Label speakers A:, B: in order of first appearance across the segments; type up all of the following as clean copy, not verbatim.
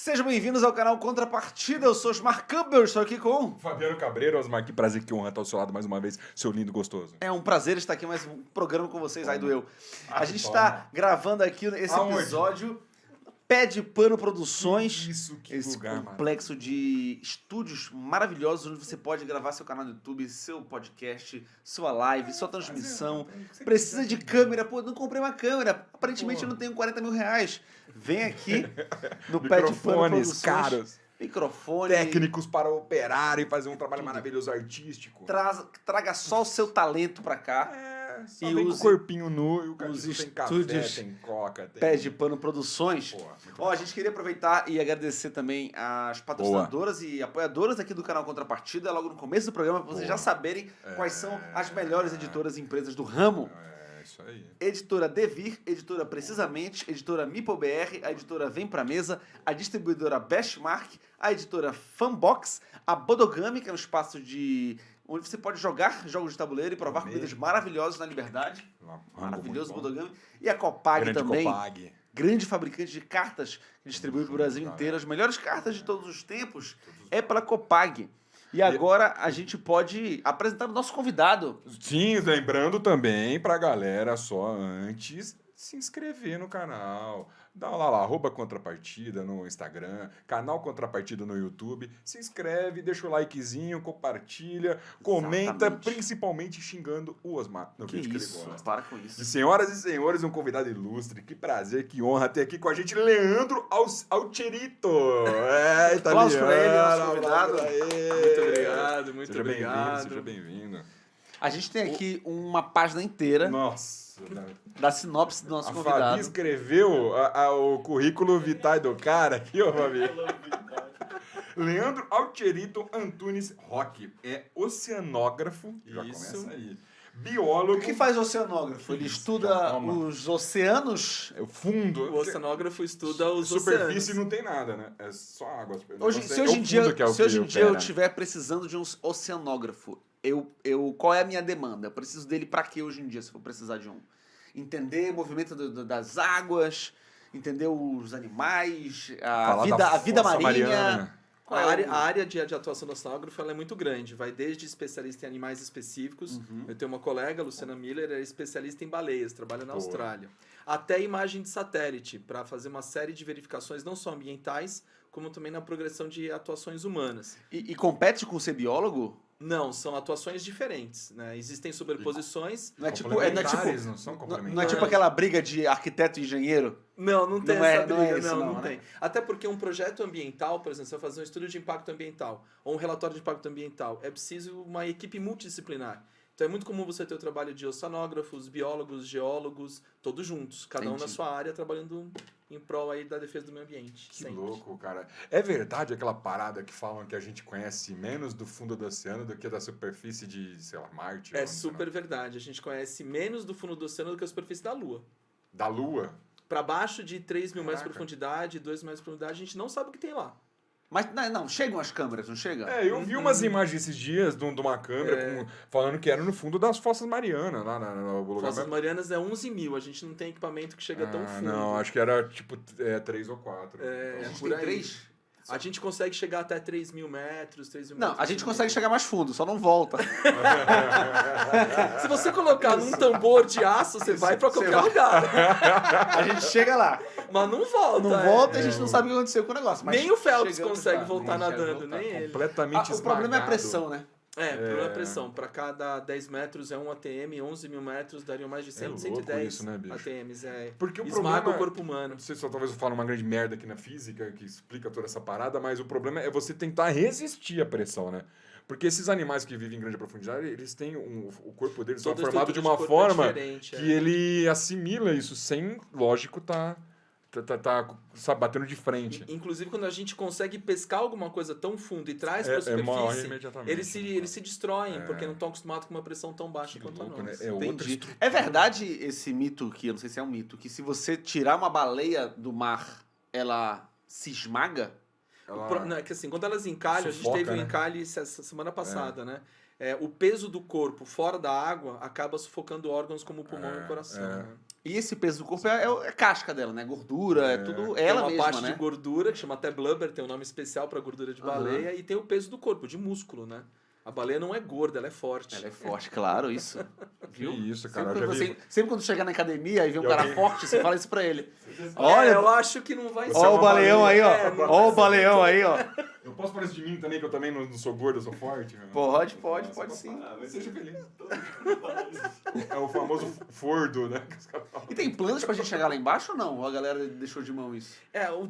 A: Sejam bem-vindos ao canal Contrapartida, eu sou Osmar Campbell, estou aqui com...
B: Fabiano Cabreiro, Osmar, que prazer, que honra estar ao seu lado mais uma vez, seu lindo gostoso.
A: É um prazer estar aqui mais um programa com vocês, aí do eu. A gente
B: toma.
A: está gravando aqui esse
B: Aonde?
A: episódio Pé de Pano Produções.
B: Isso, que
A: Esse
B: lugar,
A: complexo de estúdios maravilhosos onde você pode gravar seu canal no YouTube, seu podcast, sua live, sua transmissão. Precisa de câmera. Pô, não comprei uma câmera. Aparentemente eu não tenho 40 mil reais. Vem aqui no Pé de Pano
B: Microfones
A: Produções.
B: caros.
A: Microfone.
B: Técnicos para operar e fazer um trabalho maravilhoso artístico.
A: Traga só o seu talento pra cá.
B: Só
A: E
B: vem com o
A: use
B: corpinho nu e o
A: os
B: cachorro tem
A: estúdios
B: café, tem coca, tem...
A: Pé de Pano Produções.
B: Pô, muito
A: Ó, a gente queria aproveitar e agradecer também as patrocinadoras e apoiadoras aqui do canal Contrapartida, logo no começo do programa, para vocês já saberem quais são as melhores editoras e empresas do ramo.
B: É, isso aí.
A: Editora Devir, editora Precisamente, editora MipoBR, a editora Vem Pra Mesa, a distribuidora Bestmark, a editora Fanbox, a Bodogami, que é um espaço onde você pode jogar jogos de tabuleiro e provar comidas maravilhosas na Liberdade. Maravilhoso Bodogami. E a Copag
B: Grande
A: também.
B: Copag.
A: Grande fabricante de cartas que distribui para o Brasil inteiro. As melhores cartas de todos os tempos é pela Copag. E agora a gente pode apresentar o nosso convidado.
B: Sim, lembrando também pra galera, só antes, se inscrever no canal. Dá lá, @Contrapartida no Instagram, canal Contrapartida no YouTube. Se inscreve, deixa o likezinho, compartilha, comenta,
A: Exatamente.
B: principalmente xingando o Osmar no
A: Que
B: vídeo que
A: isso,
B: ele gosta.
A: para com
B: E
A: isso.
B: senhoras e senhores, um convidado ilustre. Que prazer, que honra ter aqui com a gente Leandro Alcerito. É, italiano.
A: Aplausos pra ele, nosso convidado.
B: Aplausos pra ele.
C: Muito obrigado, muito
B: Seja bem-vindo,
C: obrigado.
B: seja bem-vindo.
A: A gente tem aqui uma página inteira
B: Nossa.
A: da sinopse do nosso
B: A
A: convidado.
B: Fabi escreveu o currículo vitae do cara aqui, ó, Fabi. Leandro Alcerito Antunes Roque. É oceanógrafo. Já
C: Isso.
B: começa aí. Biólogo.
A: O que faz o oceanógrafo? Ele estuda
B: Calma.
A: os oceanos.
B: É o fundo.
C: O oceanógrafo estuda os
B: Superfície
C: oceanos.
B: não tem nada, né? É só água.
A: Se
B: É
A: hoje
B: o
A: em dia,
B: fundo que é o
A: se hoje
B: que
A: em dia eu
B: opera.
A: estiver precisando de um oceanógrafo, qual é a minha demanda? Eu preciso dele pra quê hoje em dia, se eu for precisar de um? Entender o movimento das águas, entender os animais, a
B: Falar da
A: vida
B: Fossa
A: marinha.
B: Mariana.
A: Qual é
C: A área de atuação do oceanógrafo ela é muito grande. Vai desde especialista em animais específicos. Eu tenho uma colega, Luciana Miller, é especialista em baleias, trabalha na
B: Boa.
C: Austrália. Até imagem de satélite, para fazer uma série de verificações, não só ambientais, como também na progressão de atuações humanas.
A: E compete com ser biólogo?
C: Não, são atuações diferentes, né? Existem sobreposições.
A: Não é tipo,
B: Complementares, não são
A: não
B: complementares.
A: é tipo aquela briga de arquiteto e engenheiro?
C: Não tem
A: Não é-
C: essa
A: não
C: briga,
A: é isso,
C: não
A: não, né?
C: tem. Até porque um projeto ambiental, por exemplo, você vai fazer um estudo de impacto ambiental ou um relatório de impacto ambiental, é preciso uma equipe multidisciplinar. Então é muito comum você ter o trabalho de oceanógrafos, biólogos, geólogos, todos juntos, cada um na
A: Entendi.
C: sua área, trabalhando em prol aí da defesa do meio ambiente.
B: Que
C: sempre.
B: louco, cara. É verdade aquela parada que falam que a gente conhece menos do fundo do oceano do que da superfície de, sei lá, Marte?
C: É
B: ou, sei lá,
C: super verdade. A gente conhece menos do fundo do oceano do que a superfície da Lua.
B: da Lua?
C: Para baixo de 3 mil metros de
B: Caraca.
C: profundidade, 2 metros de profundidade, a gente não sabe o que tem lá.
A: Mas não, chegam as câmeras, não chega?
B: É, eu vi umas imagens esses dias de uma câmera falando que era no fundo das Fossas Marianas, lá no lugar.
C: Fossas Marianas é 11 mil, a gente não tem equipamento que chega tão fundo.
B: Não, acho que era tipo 3 ou 4.
C: É,
A: A gente
C: por
A: tem
C: aí.
A: 3?
C: A gente consegue chegar até 3 mil metros, 3 mil
A: Não,
C: metros.
A: a gente consegue chegar mais fundo, só não volta.
C: Se você colocar num tambor de aço, você vai pra qualquer
A: vai.
C: lugar.
A: A gente chega lá.
C: Mas não volta.
A: Não
C: é.
A: volta e a gente não sabe o que aconteceu com o negócio. Mas
C: Nem o Phelps
A: chegamos
C: consegue
A: lá.
C: voltar
A: Nem chega a
C: nadando,
A: voltar.
C: nem ele.
B: Completamente
A: O problema é a
B: esmagado.
A: pressão, né?
C: Problema é pressão. Pra cada 10 metros é 1 ATM, 11 mil metros dariam mais de 100,
B: louco
C: 110
B: isso, né, bicho?
C: ATMs.
B: Porque o
C: Esmaga
B: problema-
C: o corpo humano.
B: Não sei se talvez eu fale uma grande merda aqui na física que explica toda essa parada, mas o problema é você tentar resistir à pressão, né? Porque esses animais que vivem em grande profundidade, eles têm o corpo deles é
C: Toda a
B: formado de
C: estrutura
B: uma
C: de corpo é
B: forma
C: diferente,
B: que ele assimila isso sem, lógico, sabe, batendo de frente.
C: Inclusive, quando a gente consegue pescar alguma coisa tão fundo e traz pra
B: morre
C: superfície,
B: imediatamente.
C: eles se destroem, porque não estão acostumados com uma pressão tão baixa
B: Que
C: quanto
B: louco,
C: a
B: né?
C: nossa.
B: É outra
A: Entendi.
B: estrutura.
A: É verdade esse mito que, eu não sei se é um mito, que se você tirar uma baleia do mar, ela se esmaga?
B: Ela-
C: Não, é que assim, quando elas encalham, a gente
B: Sufoca,
C: teve um
B: né?
C: encalhe essa semana passada, né? o peso do corpo fora da água acaba sufocando órgãos como o pulmão e o coração. Né?
A: E esse peso do corpo é casca dela, né? Gordura, é tudo
C: Tem
A: ela
C: uma
A: mesma,
C: parte
A: né?
C: de gordura, que chama até blubber, tem um nome especial para gordura de baleia, e tem o peso do corpo, de músculo, né? A baleia não é gorda, ela é forte.
A: Ela é forte, claro, isso.
B: Que
A: Viu?
B: isso, cara.
A: Sempre,
B: eu já vi-
A: sempre quando chegar na academia e ver um
B: Já
A: cara
B: vi.
A: forte, você fala isso pra ele.
C: Olha,
A: Olha,
C: eu acho que não vai
B: Você
C: ser.
B: é
A: ó o
B: uma
A: baleão aí,
B: baleia.
A: ó. Ó o baleão aí, ó.
B: Eu posso falar isso de mim também, que eu também não sou gordo, eu sou forte? Meu?
A: Pode
B: Nossa,
A: sim.
B: Seja feliz. É o famoso fordo, né? que os caras falam.
A: E tem planos pra gente chegar lá embaixo ou não? Ou a galera deixou de mão isso?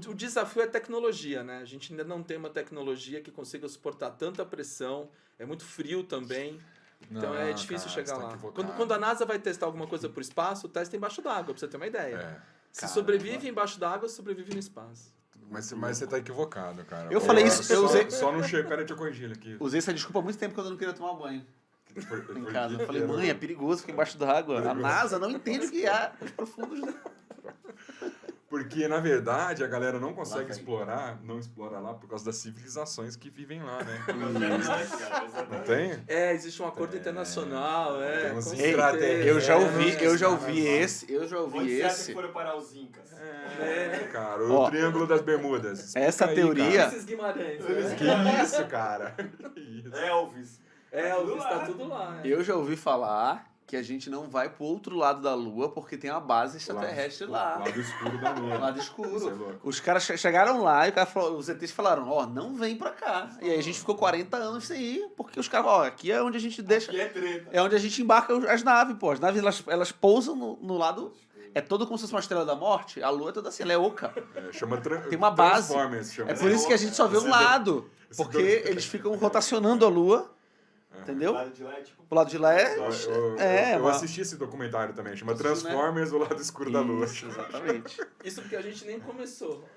C: O desafio é tecnologia, né? A gente ainda não tem uma tecnologia que consiga suportar tanta pressão, é muito frio também. Então é difícil chegar
B: você tá
C: lá.
B: equivocado.
C: Quando a NASA vai testar alguma coisa por espaço, o teste é embaixo d'água, pra você ter uma ideia.
B: É.
C: Se
A: Caramba.
C: sobrevive embaixo d'água, sobrevive no espaço.
B: Mas você tá equivocado, cara.
A: Eu falei isso, eu usei-
B: Só não chega. Pera, deixa eu corrigir ele aqui.
A: Usei essa desculpa há muito tempo quando eu não queria tomar banho em
B: Por
A: casa.
B: quê?
A: Eu falei, mãe, é perigoso ficar embaixo d'água. A NASA não entende o que há nos profundos.
B: Porque, na verdade, a galera não
A: Lá
B: consegue
A: vem.
B: explorar, não explora lá por causa das civilizações que vivem lá, né?
D: Não
B: Não tem?
C: Existe um acordo internacional,
B: Tem uns
C: com
A: Ei,
C: certeza.
A: eu já
B: É,
A: ouvi esse.
D: Onde você acha que foram parar os Incas?
B: Cara, o
A: Ó,
B: Triângulo das Bermudas. Explica
A: essa
B: aí,
A: teoria-
C: Esses Guimarães.
B: cara.
C: Né?
B: Que isso, cara? Que isso?
D: Elvis.
C: Elvis, tá tudo lá.
A: Eu já ouvi falar que a gente não vai pro outro lado da Lua porque tem uma base extraterrestre lá.
B: Lado escuro da lua.
A: Lado
B: Isso é
A: escuro.
B: louco.
A: Os caras chegaram lá e o cara falou, os ETs falaram, ó, não vem pra cá. E aí a gente ficou 40 anos sem ir, porque os caras, ó, aqui é onde a gente deixa...
D: Que é treta.
A: É onde a gente embarca as naves, pô. As naves, elas pousam no lado... É todo como se fosse uma estrela da morte. A Lua é toda assim, ela é oca.
B: É, chama
A: Tem uma base.
B: Transformers, chama.
A: É por isso que a gente só vê um lado. Porque eles ficam rotacionando a Lua, entendeu?
D: O lado de lá é tipo...
A: O lado de lá é...
B: Eu
A: mas-
B: assisti esse documentário também, chama
A: Assistiu, né?
B: Transformers, o lado escuro da lua.
A: Isso, exatamente.
C: Isso porque a gente nem começou.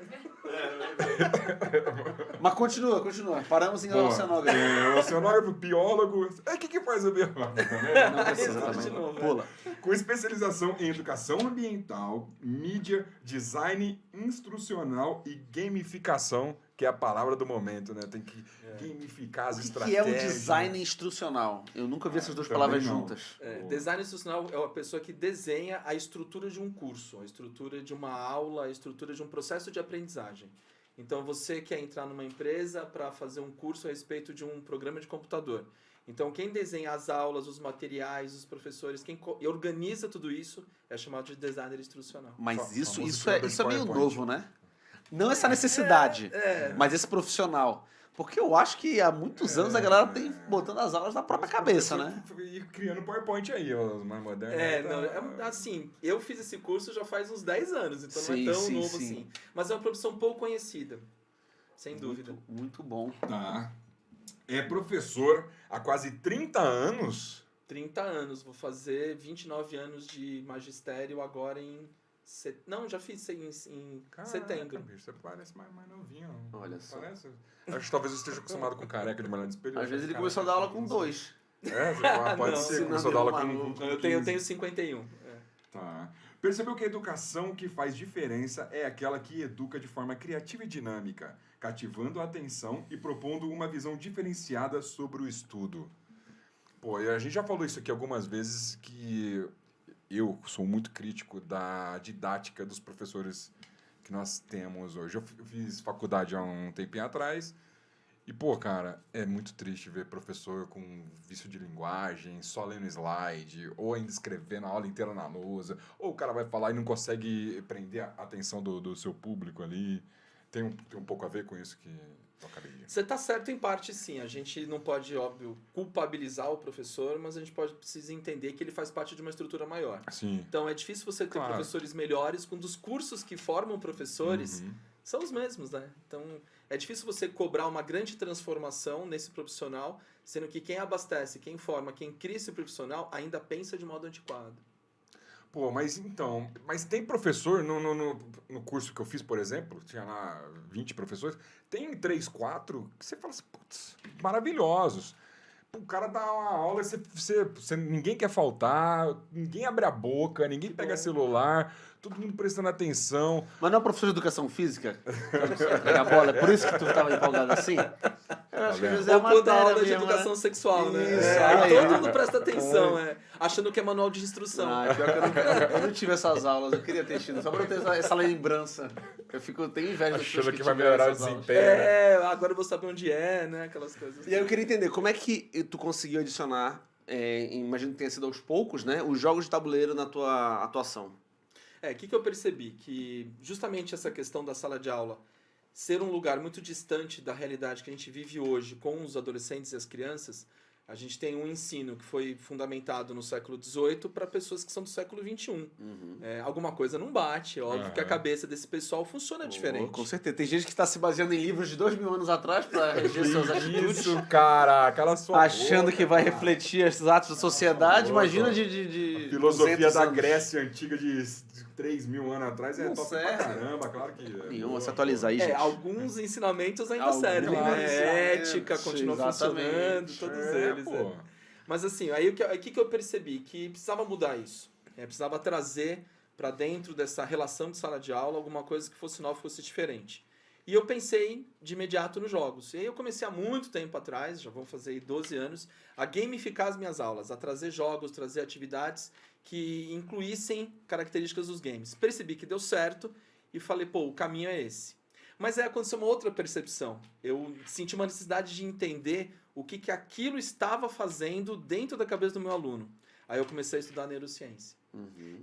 A: Mas continua. Paramos em
B: Bom,
A: oceanógrafo.
B: oceanógrafo, biólogo. O que faz o biólogo?
A: Não precisa
C: Exato,
A: também.
C: de novo,
A: Pula.
B: Com especialização em educação ambiental, mídia, design instrucional e gamificação, que é a palavra do momento, né? Tem que gamificar as
A: O que
B: estratégias.
A: é um design instrucional? Eu nunca vi essas duas
B: Também
A: palavras
B: não.
A: juntas.
C: Design institucional é a pessoa que desenha a estrutura de um curso, a estrutura de uma aula, a estrutura de um processo de aprendizagem. Então, você quer entrar numa empresa para fazer um curso a respeito de um programa de computador. Então, quem desenha as aulas, os materiais, os professores, quem organiza tudo isso é chamado de designer instrucional.
A: Mas
B: Famoso
A: isso
B: criador
A: é
B: de
A: meio
B: PowerPoint.
A: novo, né? Não essa necessidade,
C: É.
A: mas esse profissional. Porque eu acho que há muitos anos a galera tem botando as aulas na própria cabeça, né?
B: E criando PowerPoint aí, ó, os mais modernos.
C: Assim, eu fiz esse curso já faz uns 10 anos, então não
A: Sim,
C: é tão
A: sim,
C: novo
A: sim.
C: assim. Mas é uma profissão pouco conhecida, sem dúvida.
A: Muito bom.
B: Tá. É professor há quase 30 anos.
C: 30 anos, vou fazer 29 anos de magistério agora em... Não, já fiz em setembro.
B: Bicho, você parece mais novinho.
A: Olha só.
B: Parece. Acho que talvez eu esteja acostumado com careca de malhar de espelho.
A: Às vezes ele começou a dar aula com 2.
B: É, pode
C: Não,
B: ser.
A: se
B: Começou a
A: não
B: dar aula
A: deu
B: com,
A: maluco.
B: com
C: Eu
B: 15.
C: tenho 51.
B: Tá. Percebeu que a educação que faz diferença é aquela que educa de forma criativa e dinâmica, cativando a atenção e propondo uma visão diferenciada sobre o estudo. Pô, e a gente já falou isso aqui algumas vezes, que eu sou muito crítico da didática dos professores que nós temos hoje. Eu fiz faculdade há um tempinho atrás e, pô, cara, é muito triste ver professor com vício de linguagem, só lendo slide, ou ainda escrevendo a aula inteira na lousa, ou o cara vai falar e não consegue prender a atenção do seu público ali. Tem um pouco a ver com isso que eu acabei de dizer.
C: Você está certo em parte, sim. A gente não pode, óbvio, culpabilizar o precisa mas a gente precisa entender que ele faz parte de uma estrutura maior.
B: Sim.
C: Então, é difícil você ter
B: Claro.
C: professores melhores quando os cursos que formam professores
B: Uhum.
C: são os mesmos, né? Então, é difícil você cobrar uma grande transformação nesse profissional, sendo que quem abastece, quem forma, quem cria esse profissional ainda pensa de modo antiquado.
B: Pô, mas então, mas tem professor no curso que eu fiz, por exemplo, tinha lá 20 professores, tem 3, 4 que você fala assim, putz, maravilhosos. O cara dá uma aula, ninguém quer faltar, ninguém abre a boca, ninguém pega celular, todo mundo prestando atenção.
A: Mas não é professor de educação física? Pega a bola, é por isso que tu tava empolgado assim? Eu acho que às vezes é a
C: Ou quando a
A: matéria
C: aula de
A: mesmo,
C: educação
A: né?
C: sexual, né?
A: Isso,
C: É,
A: aí,
C: todo
A: ó.
C: mundo presta atenção, achando que é manual de instrução.
A: Ah, pior que eu não tive essas aulas, eu queria ter tido, só pra eu ter essa lembrança. Eu tenho inveja das pessoas
B: Achando que
A: que
B: vai
A: tiveram
B: melhorar o
A: essas aulas.
B: desempenho. né?
C: Agora eu vou saber onde é, né? Aquelas coisas.
E: E aí eu queria entender, como é que tu conseguiu adicionar, imagino que tenha sido aos poucos, né, os jogos de tabuleiro na tua atuação?
C: O que eu percebi? Que justamente essa questão da sala de aula ser um lugar muito distante da realidade que a gente vive hoje com os adolescentes e as crianças, a gente tem um ensino que foi fundamentado no século XVIII para pessoas que são do século XXI. Alguma coisa não bate, é óbvio que a cabeça desse pessoal funciona diferente.
E: Com certeza. Tem gente que está se baseando em livros de 2000 anos atrás para reger suas atitudes.
B: Isso, cara, cala sua
E: Achando
B: boca,
E: que vai
B: cara.
E: refletir esses atos da sociedade.
B: Boa,
E: Imagina
B: boa.
E: de
B: Filosofia
E: 200
B: da
E: anos.
B: Grécia antiga de 3.000 anos atrás é
E: Não
B: top
E: serve.
B: pra caramba, claro que...
E: Nenhuma, se atualizar aí, gente.
C: Alguns ensinamentos ainda
E: Alguns
C: servem, né?
E: ensinamentos,
C: Ética continua
E: exatamente.
C: funcionando, todos eles.
B: pô.
C: Mas assim, aí o que eu percebi? Que precisava mudar isso. Precisava trazer para dentro dessa relação de sala de aula alguma coisa que fosse nova, fosse diferente. E eu pensei de imediato nos jogos. E aí eu comecei há muito tempo atrás, já vão fazer aí 12 anos, a gamificar as minhas aulas, a trazer jogos, trazer atividades que incluíssem características dos games. Percebi que deu certo e falei, pô, o caminho é esse. Mas aí aconteceu uma outra percepção. Eu senti uma necessidade de entender o que aquilo estava fazendo dentro da cabeça do meu aluno. Aí eu comecei a estudar neurociência.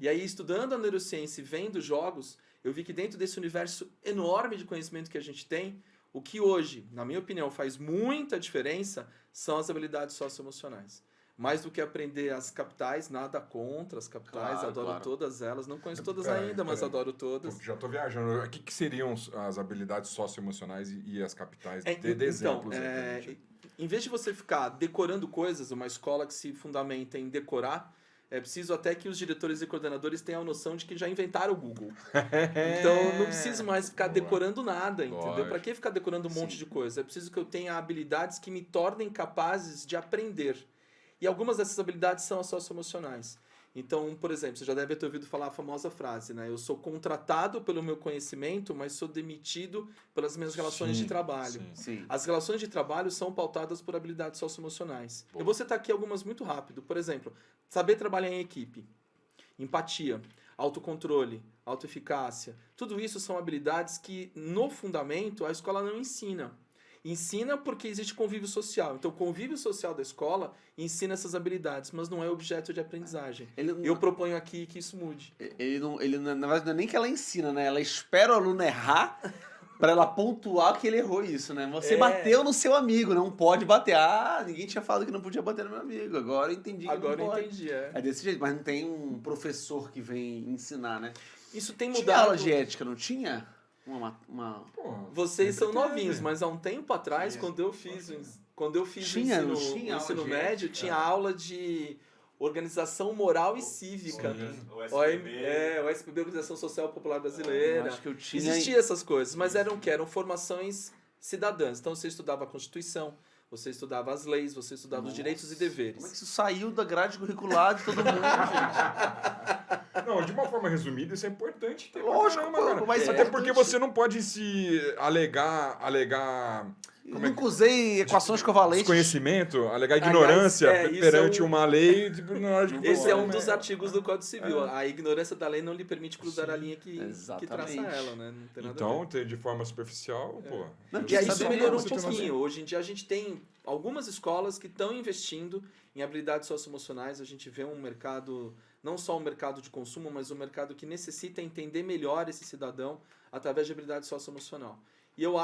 C: E aí, estudando a neurociência e vendo jogos, eu vi que dentro desse universo enorme de conhecimento que a gente tem, o que hoje, na minha opinião, faz muita diferença são as habilidades socioemocionais. Mais do que aprender as capitais, nada contra as capitais,
E: Claro,
C: adoro
E: claro.
C: todas elas. Não conheço todas
B: Peraí,
C: ainda, mas
B: peraí.
C: adoro todas.
B: Pô, já tô viajando. O que seriam as habilidades socioemocionais e as capitais? Dê
C: Então,
B: exemplos aí pra gente.
C: em vez de você ficar decorando coisas, uma escola que se fundamenta em decorar, é preciso até que os diretores e coordenadores tenham a noção de que já inventaram o Google. Então, não preciso mais ficar decorando nada, entendeu?
B: Lógico.
C: Para que ficar decorando um monte de coisa? É preciso que eu tenha habilidades que me tornem capazes de aprender. E algumas dessas habilidades são as socioemocionais. Então, por exemplo, você já deve ter ouvido falar a famosa frase, né? Eu sou contratado pelo meu conhecimento, mas sou demitido pelas minhas relações de trabalho.
B: Sim.
E: Sim.
C: As relações de trabalho são pautadas por habilidades socioemocionais.
B: Boa.
C: Eu vou citar aqui algumas muito rápido. Por exemplo, saber trabalhar em equipe, empatia, autocontrole, autoeficácia. Tudo isso são habilidades que, no fundamento, a escola não ensina. Ensina porque existe convívio social. Então, o convívio social da escola ensina essas habilidades, mas não é objeto de aprendizagem. Eu proponho aqui que isso mude.
E: Ele na verdade, não é nem que ela ensina, né? Ela espera o aluno errar pra ela pontuar que ele errou isso, né? Você bateu no seu amigo, não pode bater. Ah, ninguém tinha falado que não podia bater no meu amigo. Agora eu entendi que
C: Agora
E: não
C: eu
E: pode.
C: entendi,
E: É desse jeito, mas não tem um professor que vem ensinar, né?
C: Isso tem
E: Tinha
C: mudado.
E: aula de ética, não tinha?
B: Porra,
C: Vocês são
B: sempre teve.
C: novinhos, mas há um tempo atrás, quando eu fiz
E: Tinha,
C: o
E: não
C: ensino,
E: tinha
C: o ensino
E: aula de
C: médio,
E: ética?
C: tinha aula de organização moral e cívica.
D: O SPB.
C: O SPB, Organização Social Popular Brasileira.
E: Acho que eu tinha.
C: Existiam essas coisas, mas eram formações cidadãs. Então você estudava a Constituição, você estudava as leis, você estudava os direitos e deveres.
E: Como é que isso saiu da grade curricular de todo mundo, gente?
B: Não, de uma forma resumida, isso é importante ter pra
E: Lógico,
B: caramba,
E: pô,
B: cara.
E: mas é
B: Até
E: importante.
B: porque você não pode se alegar
E: Eu nunca usei equações covalentes.
B: desconhecimento, alegar ignorância
C: Aliás, isso
B: perante
C: é um-
B: uma lei tipo, na hora de
C: Esse é um
B: né?
C: dos artigos do Código Civil. A ignorância da lei não lhe permite cruzar a linha que traça
E: Exatamente.
C: ela, né? Não tem nada a ver.
B: Então, ter de forma superficial, pô.
E: Não,
C: E aí
E: Sabe
C: isso
E: uma
C: melhorou um
B: coisa que eu não
C: pouquinho. Hoje em dia a gente tem algumas escolas que estão investindo em habilidades socioemocionais. A gente vê um mercado, não só um mercado de consumo, mas um mercado que necessita entender melhor esse cidadão através de habilidade socioemocional. E eu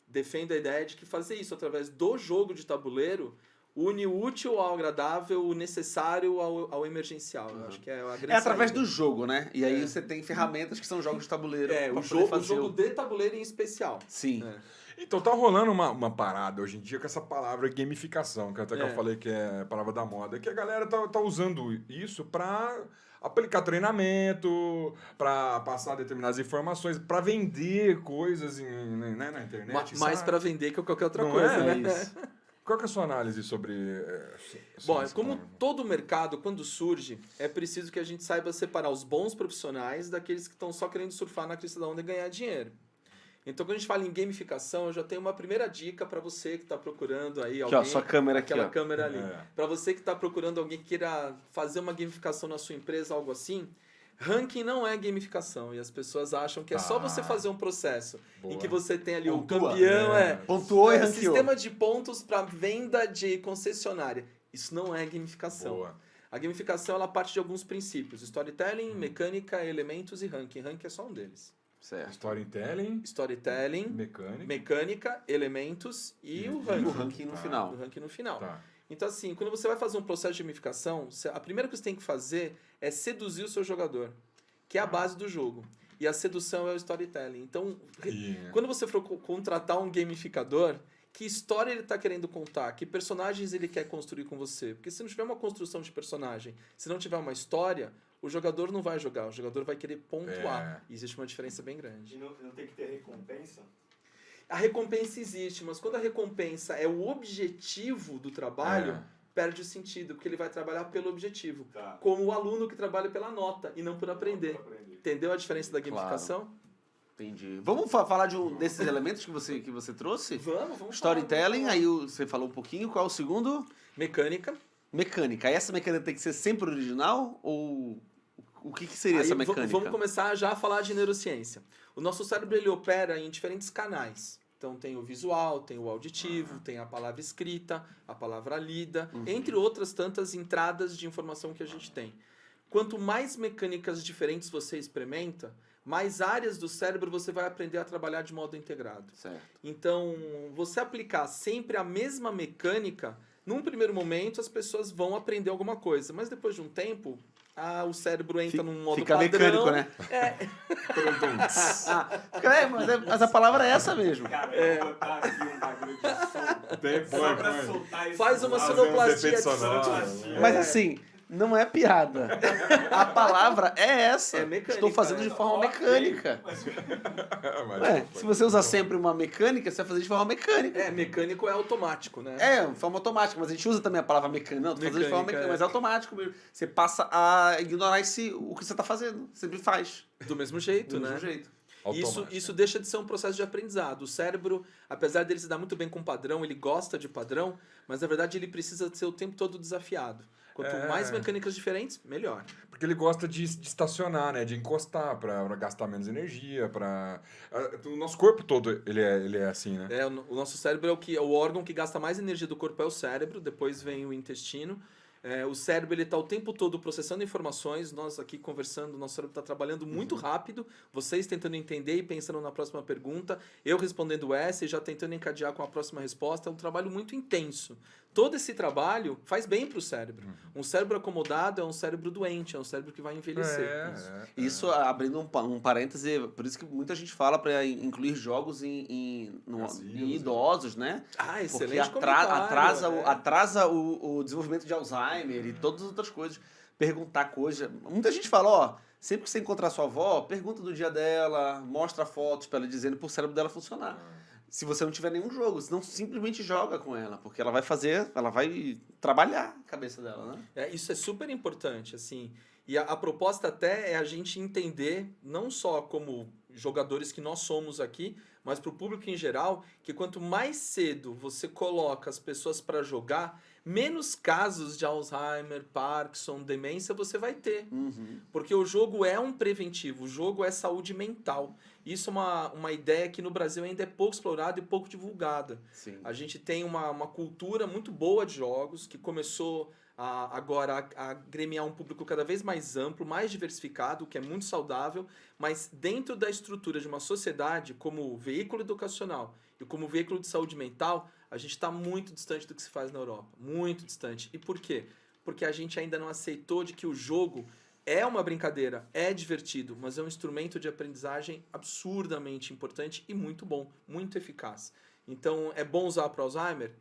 C: defendo a ideia de que fazer isso através do jogo de tabuleiro une o útil ao agradável, o necessário ao emergencial. Eu acho que é a grande
E: É através
C: saída.
E: do jogo, né? E aí você tem ferramentas que são jogos de tabuleiro. pra
C: O
E: poder fazer
C: jogo de tabuleiro em especial.
E: Sim.
C: É.
B: Então tá rolando uma parada hoje em dia com essa palavra gamificação, que até que eu falei que é a palavra da moda, que a galera tá usando isso pra aplicar treinamento, pra passar determinadas informações, pra vender coisas na internet.
C: Mais
B: sabe?
C: para vender que qualquer outra
B: Não
C: coisa,
B: é?
C: né?
E: Isso.
B: Qual que é a sua análise sobre...
C: Bom, como todo mercado, quando surge, é preciso que a gente saiba separar os bons profissionais daqueles que estão só querendo surfar na crista da onda e ganhar dinheiro. Então, quando a gente fala em gamificação, eu já tenho uma primeira dica para você que está procurando aí alguém...
E: Aqui, ó, sua câmera aqui,
C: aquela
E: ó.
C: câmera ali. Para você que está procurando alguém que queira fazer uma gamificação na sua empresa, algo assim, ranking não é gamificação. E as pessoas acham que é só você fazer um processo em que você tem ali
E: Pontua.
C: o campeão,
E: Pontuou e ranqueou.
C: sistema de pontos para venda de concessionária. Isso não é gamificação.
B: Boa.
C: A gamificação ela parte de alguns princípios: storytelling, mecânica, elementos e ranking. Ranking é só um deles.
E: Certo.
C: Storytelling, mecânica, elementos e o ranking.
E: O ranking no final.
C: O ranking no final.
B: Tá.
C: Então, assim, quando você vai fazer um processo de gamificação, a primeira coisa que você tem que fazer é seduzir o seu jogador, que é a base do jogo. E a sedução é o storytelling. Então, quando você for contratar um gamificador, que história ele está querendo contar? Que personagens ele quer construir com você? Porque se não tiver uma construção de personagem, se não tiver uma história, o jogador não vai jogar, o jogador vai querer pontuar. E existe uma diferença bem grande.
D: E não tem que ter recompensa?
C: A recompensa existe, mas quando a recompensa é o objetivo do trabalho, perde o sentido, porque ele vai trabalhar pelo objetivo.
D: Tá.
C: Como o aluno que trabalha pela nota e não por aprender. Entendeu a diferença da gamificação?
E: Entendi. Vamos falar de um desses elementos que você trouxe?
C: Vamos
E: Storytelling,
C: falar.
E: aí você falou um pouquinho. Qual é o segundo?
C: Mecânica.
E: Mecânica. Aí essa mecânica tem que ser sempre original? Ou o que seria essa mecânica?
C: Vamos começar já a falar de neurociência. O nosso cérebro ele opera em diferentes canais. Então tem o visual, tem o auditivo, tem a palavra escrita, a palavra lida, entre outras tantas entradas de informação que a gente tem. Quanto mais mecânicas diferentes você experimenta, mais áreas do cérebro você vai aprender a trabalhar de modo integrado.
E: Certo.
C: Então, você aplicar sempre a mesma mecânica, num primeiro momento as pessoas vão aprender alguma coisa, mas depois de um tempo, o cérebro entra num modo
E: fica
C: padrão.
E: mecânico, né? Mas a palavra é essa mesmo.
D: Cara, eu vou botar aqui um bagulho de som. Só pra soltar esse
C: Faz uma
D: som.
C: sonoplastia de
D: sonoplastia.
E: Mas assim, não é piada. A palavra é essa.
C: É mecânica,
E: Estou fazendo de forma mecânica. Se você usar sempre uma mecânica, você vai fazer de forma mecânica.
C: Mecânico é automático, né?
E: De forma automática, mas a gente usa também a palavra mecânica. Não, tô fazendo de forma mecânica, mas é automático mesmo. Você passa a ignorar o que você está fazendo. Você sempre faz.
C: Do mesmo jeito,
E: Do
C: né?
E: mesmo jeito.
C: Isso deixa de ser um processo de aprendizado. O cérebro, apesar dele se dar muito bem com padrão, ele gosta de padrão, mas na verdade ele precisa ser o tempo todo desafiado. Quanto mais mecânicas diferentes, melhor.
B: Porque ele gosta de estacionar, né? De encostar para gastar menos energia, o nosso corpo todo, ele é assim, né?
C: O nosso cérebro o órgão que gasta mais energia do corpo é o cérebro, depois vem o intestino. O cérebro está o tempo todo processando informações, nós aqui conversando, nosso cérebro está trabalhando muito rápido, vocês tentando entender e pensando na próxima pergunta, eu respondendo essa e já tentando encadear com a próxima resposta, é um trabalho muito intenso. Todo esse trabalho faz bem para o cérebro. Um cérebro acomodado é um cérebro doente, é um cérebro que vai envelhecer.
E: Isso, abrindo um parêntese, por isso que muita gente fala para incluir jogos em idosos, né?
C: Excelente
E: porque atrasa o desenvolvimento de Alzheimer e todas as outras coisas. Perguntar coisas. Muita gente fala, sempre que você encontrar sua avó, pergunta do dia dela, mostra fotos para ela dizendo pro cérebro dela funcionar. Se você não tiver nenhum jogo, senão simplesmente joga com ela, porque ela vai trabalhar a cabeça dela, né?
C: Isso é super importante, assim. E a proposta até é a gente entender, não só como jogadores que nós somos aqui, mas para o público em geral, que quanto mais cedo você coloca as pessoas para jogar, menos casos de Alzheimer, Parkinson, demência você vai ter. Porque o jogo é um preventivo, o jogo é saúde mental. Isso é uma ideia que no Brasil ainda é pouco explorada e pouco divulgada.
E: Sim.
C: A gente tem uma cultura muito boa de jogos, que começou agora a gremiar um público cada vez mais amplo, mais diversificado, o que é muito saudável, mas dentro da estrutura de uma sociedade, como veículo educacional e como veículo de saúde mental, a gente está muito distante do que se faz na Europa. Muito distante. E por quê? Porque a gente ainda não aceitou de que o jogo é uma brincadeira, é divertido, mas é um instrumento de aprendizagem absurdamente importante e muito bom, muito eficaz. Então, é bom usar para Alzheimer?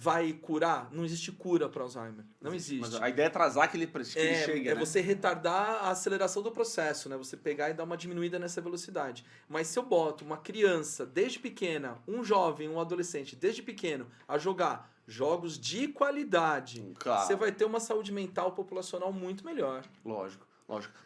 C: vai curar? Não existe cura para Alzheimer. Não existe.
E: Mas a ideia é atrasar que ele chegue,
C: É
E: né?
C: você retardar a aceleração do processo, né? Você pegar e dar uma diminuída nessa velocidade. Mas se eu boto uma criança desde pequena, um jovem, um adolescente desde pequeno a jogar jogos de qualidade,
E: Claro.
C: você vai ter uma saúde mental populacional muito melhor.
E: Lógico.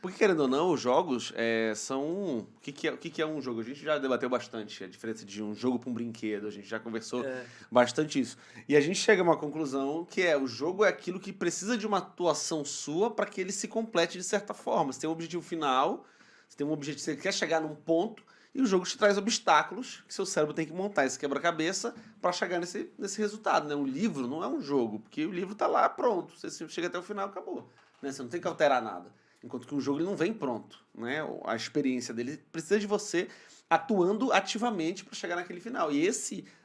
E: Porque, querendo ou não, os jogos são... O que é um jogo? A gente já debateu bastante a diferença de um jogo para um brinquedo. A gente já conversou bastante isso. E a gente chega a uma conclusão que o jogo é aquilo que precisa de uma atuação sua para que ele se complete de certa forma. Você tem um objetivo final, você quer chegar num ponto e o jogo te traz obstáculos que seu cérebro tem que montar esse quebra-cabeça para chegar nesse resultado, né? Um livro não é um jogo, porque o livro está lá pronto. Você chega até o final, acabou. Né? Você não tem que alterar nada. Enquanto que um jogo ele não vem pronto, né? A experiência dele precisa de você atuando ativamente para chegar naquele final. E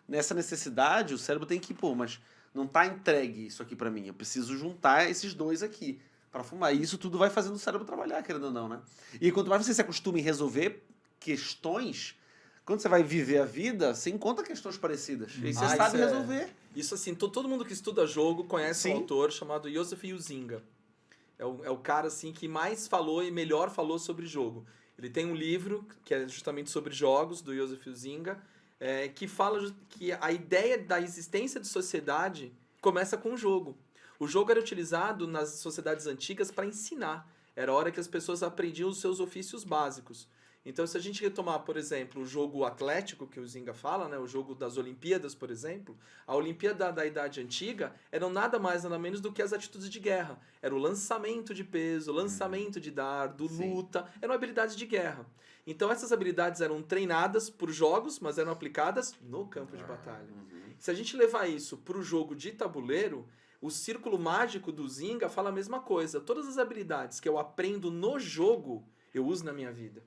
E: nessa necessidade, o cérebro tem que, mas não está entregue isso aqui para mim. Eu preciso juntar esses dois aqui para fumar. E isso tudo vai fazendo o cérebro trabalhar, querendo ou não, né? E quanto mais você se acostuma em resolver questões, quando você vai viver a vida, você encontra questões parecidas. E aí você sabe resolver.
C: Isso assim, todo mundo que estuda jogo conhece um autor chamado Joseph Huizinga. É o cara assim que mais falou e melhor falou sobre jogo. Ele tem um livro que é justamente sobre jogos, do Joseph Huizinga, que fala que a ideia da existência de sociedade começa com o jogo. O jogo era utilizado nas sociedades antigas para ensinar. Era a hora que as pessoas aprendiam os seus ofícios básicos. Então, se a gente retomar, por exemplo, o jogo atlético que o Zinga fala, né, o jogo das Olimpíadas, por exemplo, a Olimpíada da Idade Antiga eram nada mais, nada menos do que as atitudes de guerra. Era o lançamento de peso, lançamento de dardo, luta, eram habilidades de guerra. Então, essas habilidades eram treinadas por jogos, mas eram aplicadas no campo de batalha. Se a gente levar isso para o jogo de tabuleiro, o círculo mágico do Zinga fala a mesma coisa. Todas as habilidades que eu aprendo no jogo, eu uso na minha vida.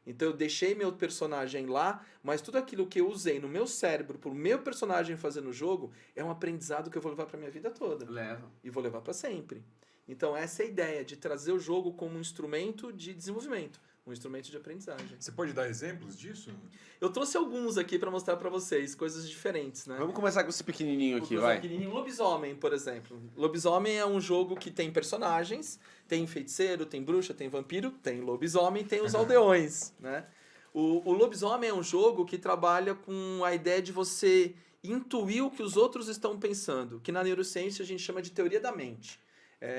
C: Então eu deixei meu personagem lá, mas tudo aquilo que eu usei no meu cérebro pro meu personagem fazer no jogo é um aprendizado que eu vou levar pra minha vida toda.
E: Leva.
C: E vou levar pra sempre. Então essa é a ideia de trazer o jogo como um instrumento de desenvolvimento, um instrumento de aprendizagem.
B: Você pode dar exemplos disso?
C: Eu trouxe alguns aqui pra mostrar pra vocês, coisas diferentes, né?
E: Vamos começar com esse pequenininho aqui, vai.
C: Lobisomem, por exemplo. Lobisomem é um jogo que tem personagens, tem feiticeiro, tem bruxa, tem vampiro, tem lobisomem, tem os aldeões, né? O lobisomem é um jogo que trabalha com a ideia de você intuir o que os outros estão pensando, que na neurociência a gente chama de teoria da mente.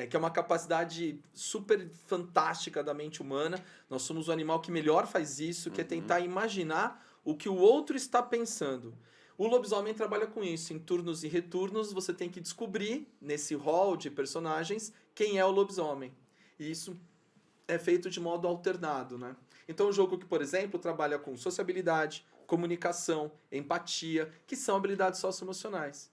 C: Que é uma capacidade super fantástica da mente humana. Nós somos o animal que melhor faz isso, que é tentar imaginar o que o outro está pensando. O lobisomem trabalha com isso. Em turnos e retornos, você tem que descobrir, nesse hall de personagens, quem é o lobisomem. E isso é feito de modo alternado, né? Então, o jogo que, por exemplo, trabalha com sociabilidade, comunicação, empatia, que são habilidades socioemocionais.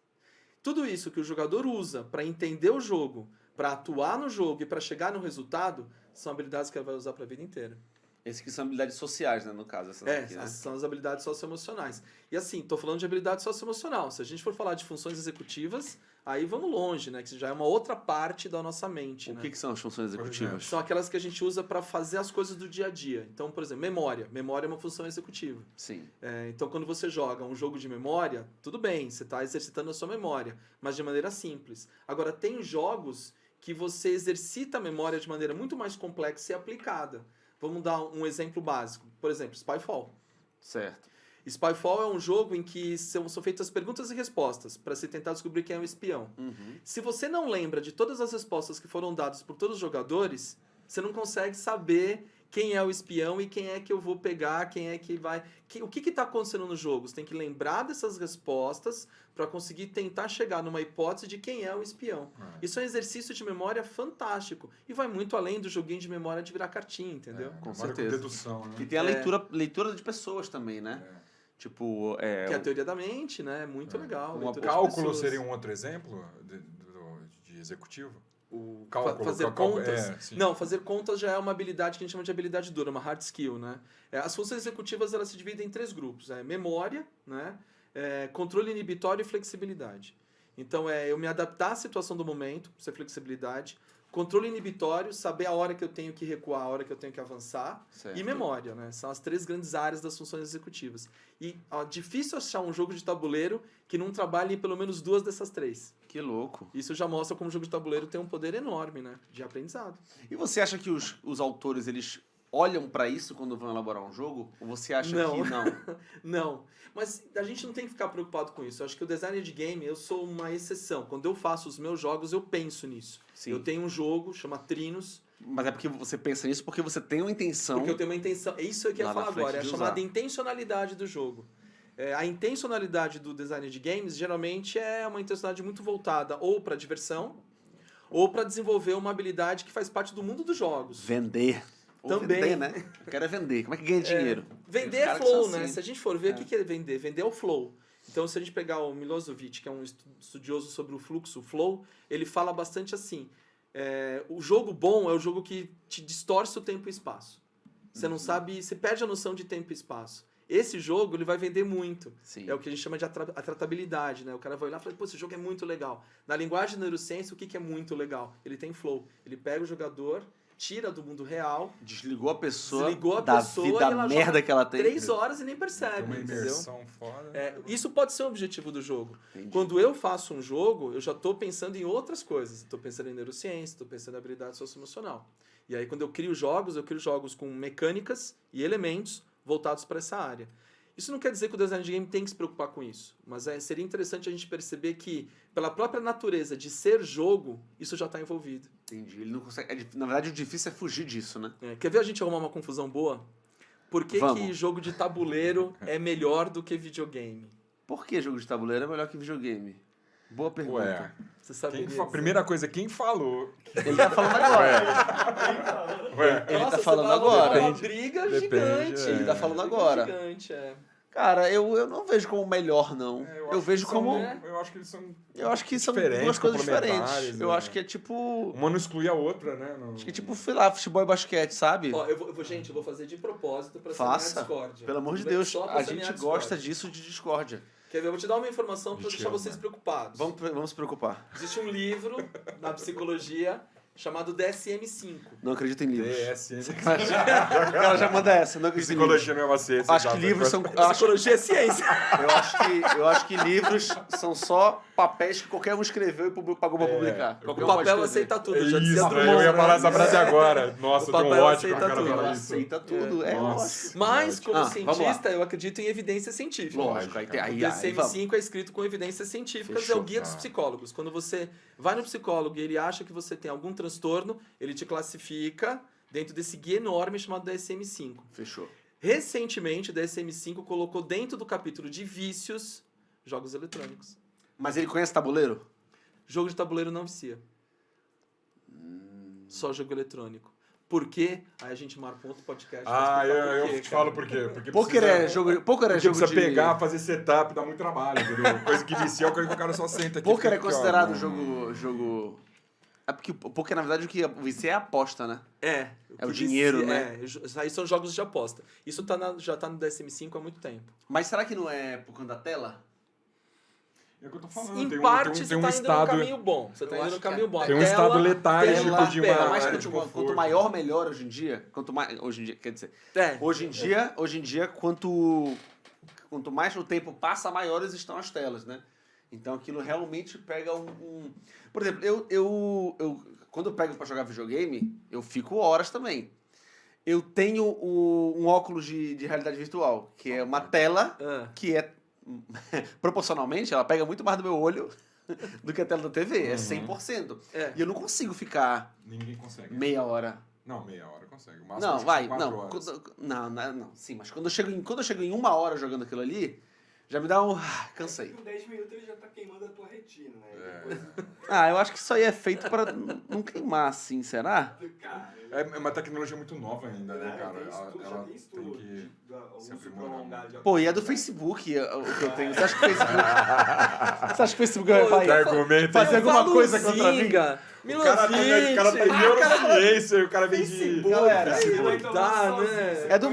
C: Tudo isso que o jogador usa para entender o jogo, para atuar no jogo e para chegar no resultado, são habilidades que ele vai usar para a vida inteira.
E: Esses que são habilidades sociais, né, no caso. Essas aqui, né?
C: São as habilidades socioemocionais. E assim, tô falando de habilidade socioemocional. Se a gente for falar de funções executivas, aí vamos longe, né? Que já é uma outra parte da nossa mente.
E: O
C: né?
E: que são as funções executivas?
C: São aquelas que a gente usa para fazer as coisas do dia a dia. Então, por exemplo, memória. Memória é uma função executiva.
E: Sim.
C: Então, quando você joga um jogo de memória, tudo bem, você está exercitando a sua memória, mas de maneira simples. Agora, tem jogos que você exercita a memória de maneira muito mais complexa e aplicada. Vamos dar um exemplo básico. Por exemplo, Spyfall.
E: Certo.
C: Spyfall é um jogo em que são feitas perguntas e respostas para se tentar descobrir quem é o espião. Se você não lembra de todas as respostas que foram dadas por todos os jogadores, você não consegue saber quem é o espião e quem é que eu vou pegar, quem é que vai... O que está acontecendo no jogo? Você tem que lembrar dessas respostas para conseguir tentar chegar numa hipótese de quem é o espião. Isso é um exercício de memória fantástico. E vai muito além do joguinho de memória de virar cartinha, entendeu?
E: Com certeza.
B: Dedução, né?
E: E tem a leitura de pessoas também, né? Tipo...
C: Que é a teoria da mente, né? Muito legal.
B: O cálculo seria um outro exemplo de executivo?
C: O
B: cálculo,
C: fazer contas.
B: Sim.
C: Não, fazer contas já é uma habilidade que a gente chama de habilidade dura, uma hard skill, né? As funções executivas elas se dividem em 3 grupos: memória, né? Controle inibitório e flexibilidade. Então, eu me adaptar à situação do momento, isso é flexibilidade, controle inibitório, saber a hora que eu tenho que recuar, a hora que eu tenho que avançar,
E: Certo.
C: e memória, né? São as 3 grandes áreas das funções executivas. E difícil achar um jogo de tabuleiro que não trabalhe em pelo menos 2 dessas 3.
E: Que louco.
C: Isso já mostra como o jogo de tabuleiro tem um poder enorme, né? De aprendizado.
E: E você acha que os autores, eles olham pra isso quando vão elaborar um jogo? Ou você acha
C: Não.
E: que não?
C: Não, mas a gente não tem que ficar preocupado com isso. Eu acho que o design de game, eu sou uma exceção. Quando eu faço os meus jogos, eu penso nisso.
E: Sim.
C: Eu tenho um jogo, chama Trinos,
E: Mas é porque você pensa nisso porque você tem uma intenção.
C: porque eu tenho uma intenção. É isso que eu
E: lá
C: ia
E: na
C: falar
E: frente
C: agora, é a
E: de
C: chamada
E: usar.
C: intencionalidade do jogo. A intencionalidade do design de games, geralmente, é uma intencionalidade muito voltada ou para diversão, ou para desenvolver uma habilidade que faz parte do mundo dos jogos.
E: Vender. Ou
C: Também.
E: vender, né? Eu quero é vender. Como é que ganha dinheiro?
C: Vender
E: Os
C: é
E: caras
C: flow,
E: são
C: né?
E: assim.
C: Se a gente for ver, o que é vender? Vender é o flow. Então, se a gente pegar o Milosevic, que é um estudioso sobre o fluxo, o flow, ele fala bastante assim, o jogo bom é o jogo que te distorce o tempo e espaço. Você não sabe, você perde a noção de tempo e espaço. Esse jogo, ele vai vender muito.
E: Sim.
C: É o que a gente chama de atratabilidade, né? O cara vai olhar e fala, pô, esse jogo é muito legal. Na linguagem de neurociência, o que é muito legal? Ele tem flow. Ele pega o jogador, tira do mundo real,
E: Desligou a pessoa,
C: Desligou a
E: da
C: pessoa
E: vida
C: e ela
E: merda
C: joga
E: que ela tem.
C: 3 horas e nem
B: Tem
C: percebe,
B: uma
C: entendeu?
B: imersão foda.
C: Isso pode ser o objetivo do jogo.
E: Entendi.
C: Quando eu faço um jogo, eu já estou pensando em outras coisas. Estou pensando em neurociência, estou pensando em habilidade socioemocional. E aí, quando eu crio jogos com mecânicas e elementos voltados para essa área. Isso não quer dizer que o design de game tem que se preocupar com isso. Mas seria interessante a gente perceber que, pela própria natureza de ser jogo, isso já está envolvido.
E: Entendi. Ele não consegue. Na verdade, o difícil é fugir disso, né?
C: Quer ver a gente arrumar uma confusão boa? Por que
E: Vamos.
C: jogo de tabuleiro é melhor do que videogame?
E: Por que jogo de tabuleiro é melhor que videogame? Boa pergunta.
B: Ué,
C: Você sabe
B: primeira coisa, quem falou?
E: Ele tá falando agora.
B: Ué,
E: Ele
C: Nossa,
E: tá falando
C: você vai arrumar
E: agora.
C: uma briga
B: Depende,
C: gigante.
B: é.
E: Ele tá falando
C: Briga
E: agora.
C: Gigante,
E: Cara, eu não vejo como melhor, não. Eu vejo como.
B: Eu acho que eles são.
E: Eu acho que são
B: Diferentes,
E: duas coisas
B: complementares,
E: diferentes. Eu
B: né?
E: acho que é tipo.
B: Uma não exclui a outra, né?
E: Acho que é tipo, sei lá, futebol e basquete, sabe?
C: Ó, gente, eu vou fazer de propósito pra
E: Faça.
C: semear discórdia.
E: Pelo amor de
C: Tudo bem?
E: Deus,
C: Só pra
E: a
C: semear
E: gente
C: discórdia.
E: gosta disso de discórdia.
C: Quer ver? Eu vou te dar uma informação pra
B: Gente,
C: deixar
B: ama.
C: vocês preocupados.
E: Vamos se preocupar.
C: Existe um livro na psicologia chamado DSM-5.
E: Não acredito em livros.
B: DSM.
E: O cara já manda essa, não acredito em livros.
B: Psicologia não é uma ciência.
E: Acho que livros são.
C: Psicologia é ciência.
E: Eu acho que livros são só papéis que qualquer um escreveu e pagou pra publicar. Qualquer
C: O
E: um pode
C: papel
E: escrever.
C: aceita tudo.
B: É
C: já dizia
B: isso,
C: Drummond,
B: eu ia
C: né?
B: falar essa frase agora. Nossa,
C: O
B: tem um
C: papel
B: ótimo
C: aceita
B: cara
C: tudo.
B: falar
E: Ela
B: isso.
E: aceita tudo, é
B: Nossa.
E: lógico.
C: Mas, como
E: vamos lá.
C: cientista, eu acredito em evidência científica.
E: Lógico, aí,
C: O
E: aí vamos.
C: DSM-5 é escrito com evidências científicas, é o
E: Fechou.
C: guia dos psicólogos. Quando você vai no psicólogo e ele acha que você tem algum transtorno, ele te classifica dentro desse guia enorme chamado DSM-5.
E: Fechou.
C: Recentemente, o DSM-5 colocou dentro do capítulo de vícios jogos eletrônicos.
E: Mas ele conhece tabuleiro?
C: Jogo de tabuleiro não vicia. Só jogo eletrônico. Por quê? Aí a gente marca um outro podcast. pra explicar por
B: Eu
C: quê,
B: te
C: cara.
B: falo por quê. Porque
E: Poker é jogo, poker é
B: Porque
E: jogo
B: precisa
E: de...
B: pegar, fazer setup, dá muito trabalho, entendeu? Coisa que vicia é uma coisa que o cara só senta aqui.
E: Poker é
B: fica aqui, ó,
E: considerado
B: no-
E: jogo... É porque o poker, na verdade, o que vicia é a aposta, né?
C: É.
E: É o
C: que
E: dinheiro,
C: vicia-
E: né?
C: Aí são jogos de aposta. Isso já tá no DSM-5 há muito tempo.
E: Mas será que não é por conta da tela?
B: É o que eu tô falando.
C: Em
B: tem um,
C: parte,
B: tem
C: você
B: um
C: tá indo no
B: estado.
C: caminho bom. Você tá
E: Eu
C: indo
E: acho
C: no
E: que
C: caminho bom.
B: Tem um
C: A tela-
B: estado letárgico
C: tela
B: de
C: pega.
B: uma-
E: Mas
B: de
E: quanto
B: conforto.
E: maior, melhor hoje em dia. Quanto mais... Hoje em dia, quer dizer...
C: É.
E: Hoje em dia, quanto mais o tempo passa, maiores estão as telas, né? Então aquilo realmente pega um... Por exemplo, eu quando eu pego pra jogar videogame, eu fico horas também. Eu tenho um óculos de realidade virtual, que é uma tela
C: Ah.
E: que é... proporcionalmente, ela pega muito mais do meu olho do que a tela da TV. É 100%.
C: É.
E: E eu não consigo ficar
B: Ninguém consegue.
E: meia hora.
B: Não, meia hora consegue. O máximo
E: Não,
B: acho que
E: vai,
B: são 4
E: não,
B: horas.
E: não, sim, mas quando eu chego em 1 hora jogando aquilo ali, já me dá um... cansei.
D: Com 10 minutos ele já tá queimando a tua retina, né?
B: É.
D: Depois,
E: Eu acho que isso aí é feito pra não queimar assim, será?
D: cara,
B: É uma tecnologia muito nova ainda, né,
D: né,
B: cara?
D: tem estudo,
B: Ela
D: já tem estudo
B: que...
D: do
B: se
D: uso
B: aprimorar
D: prolongado de
E: Pô, e é do Facebook o que eu tenho. Você acha que o Facebook... Você acha que o Facebook
C: Pô,
E: vai
B: Tá argumento.
E: fazer
C: Tem
E: alguma
C: o
E: coisa contra mim?
C: Valuzinga,
B: O cara tá em neurociência, o cara vem de...
E: Galera,
C: Dá, né?
E: é do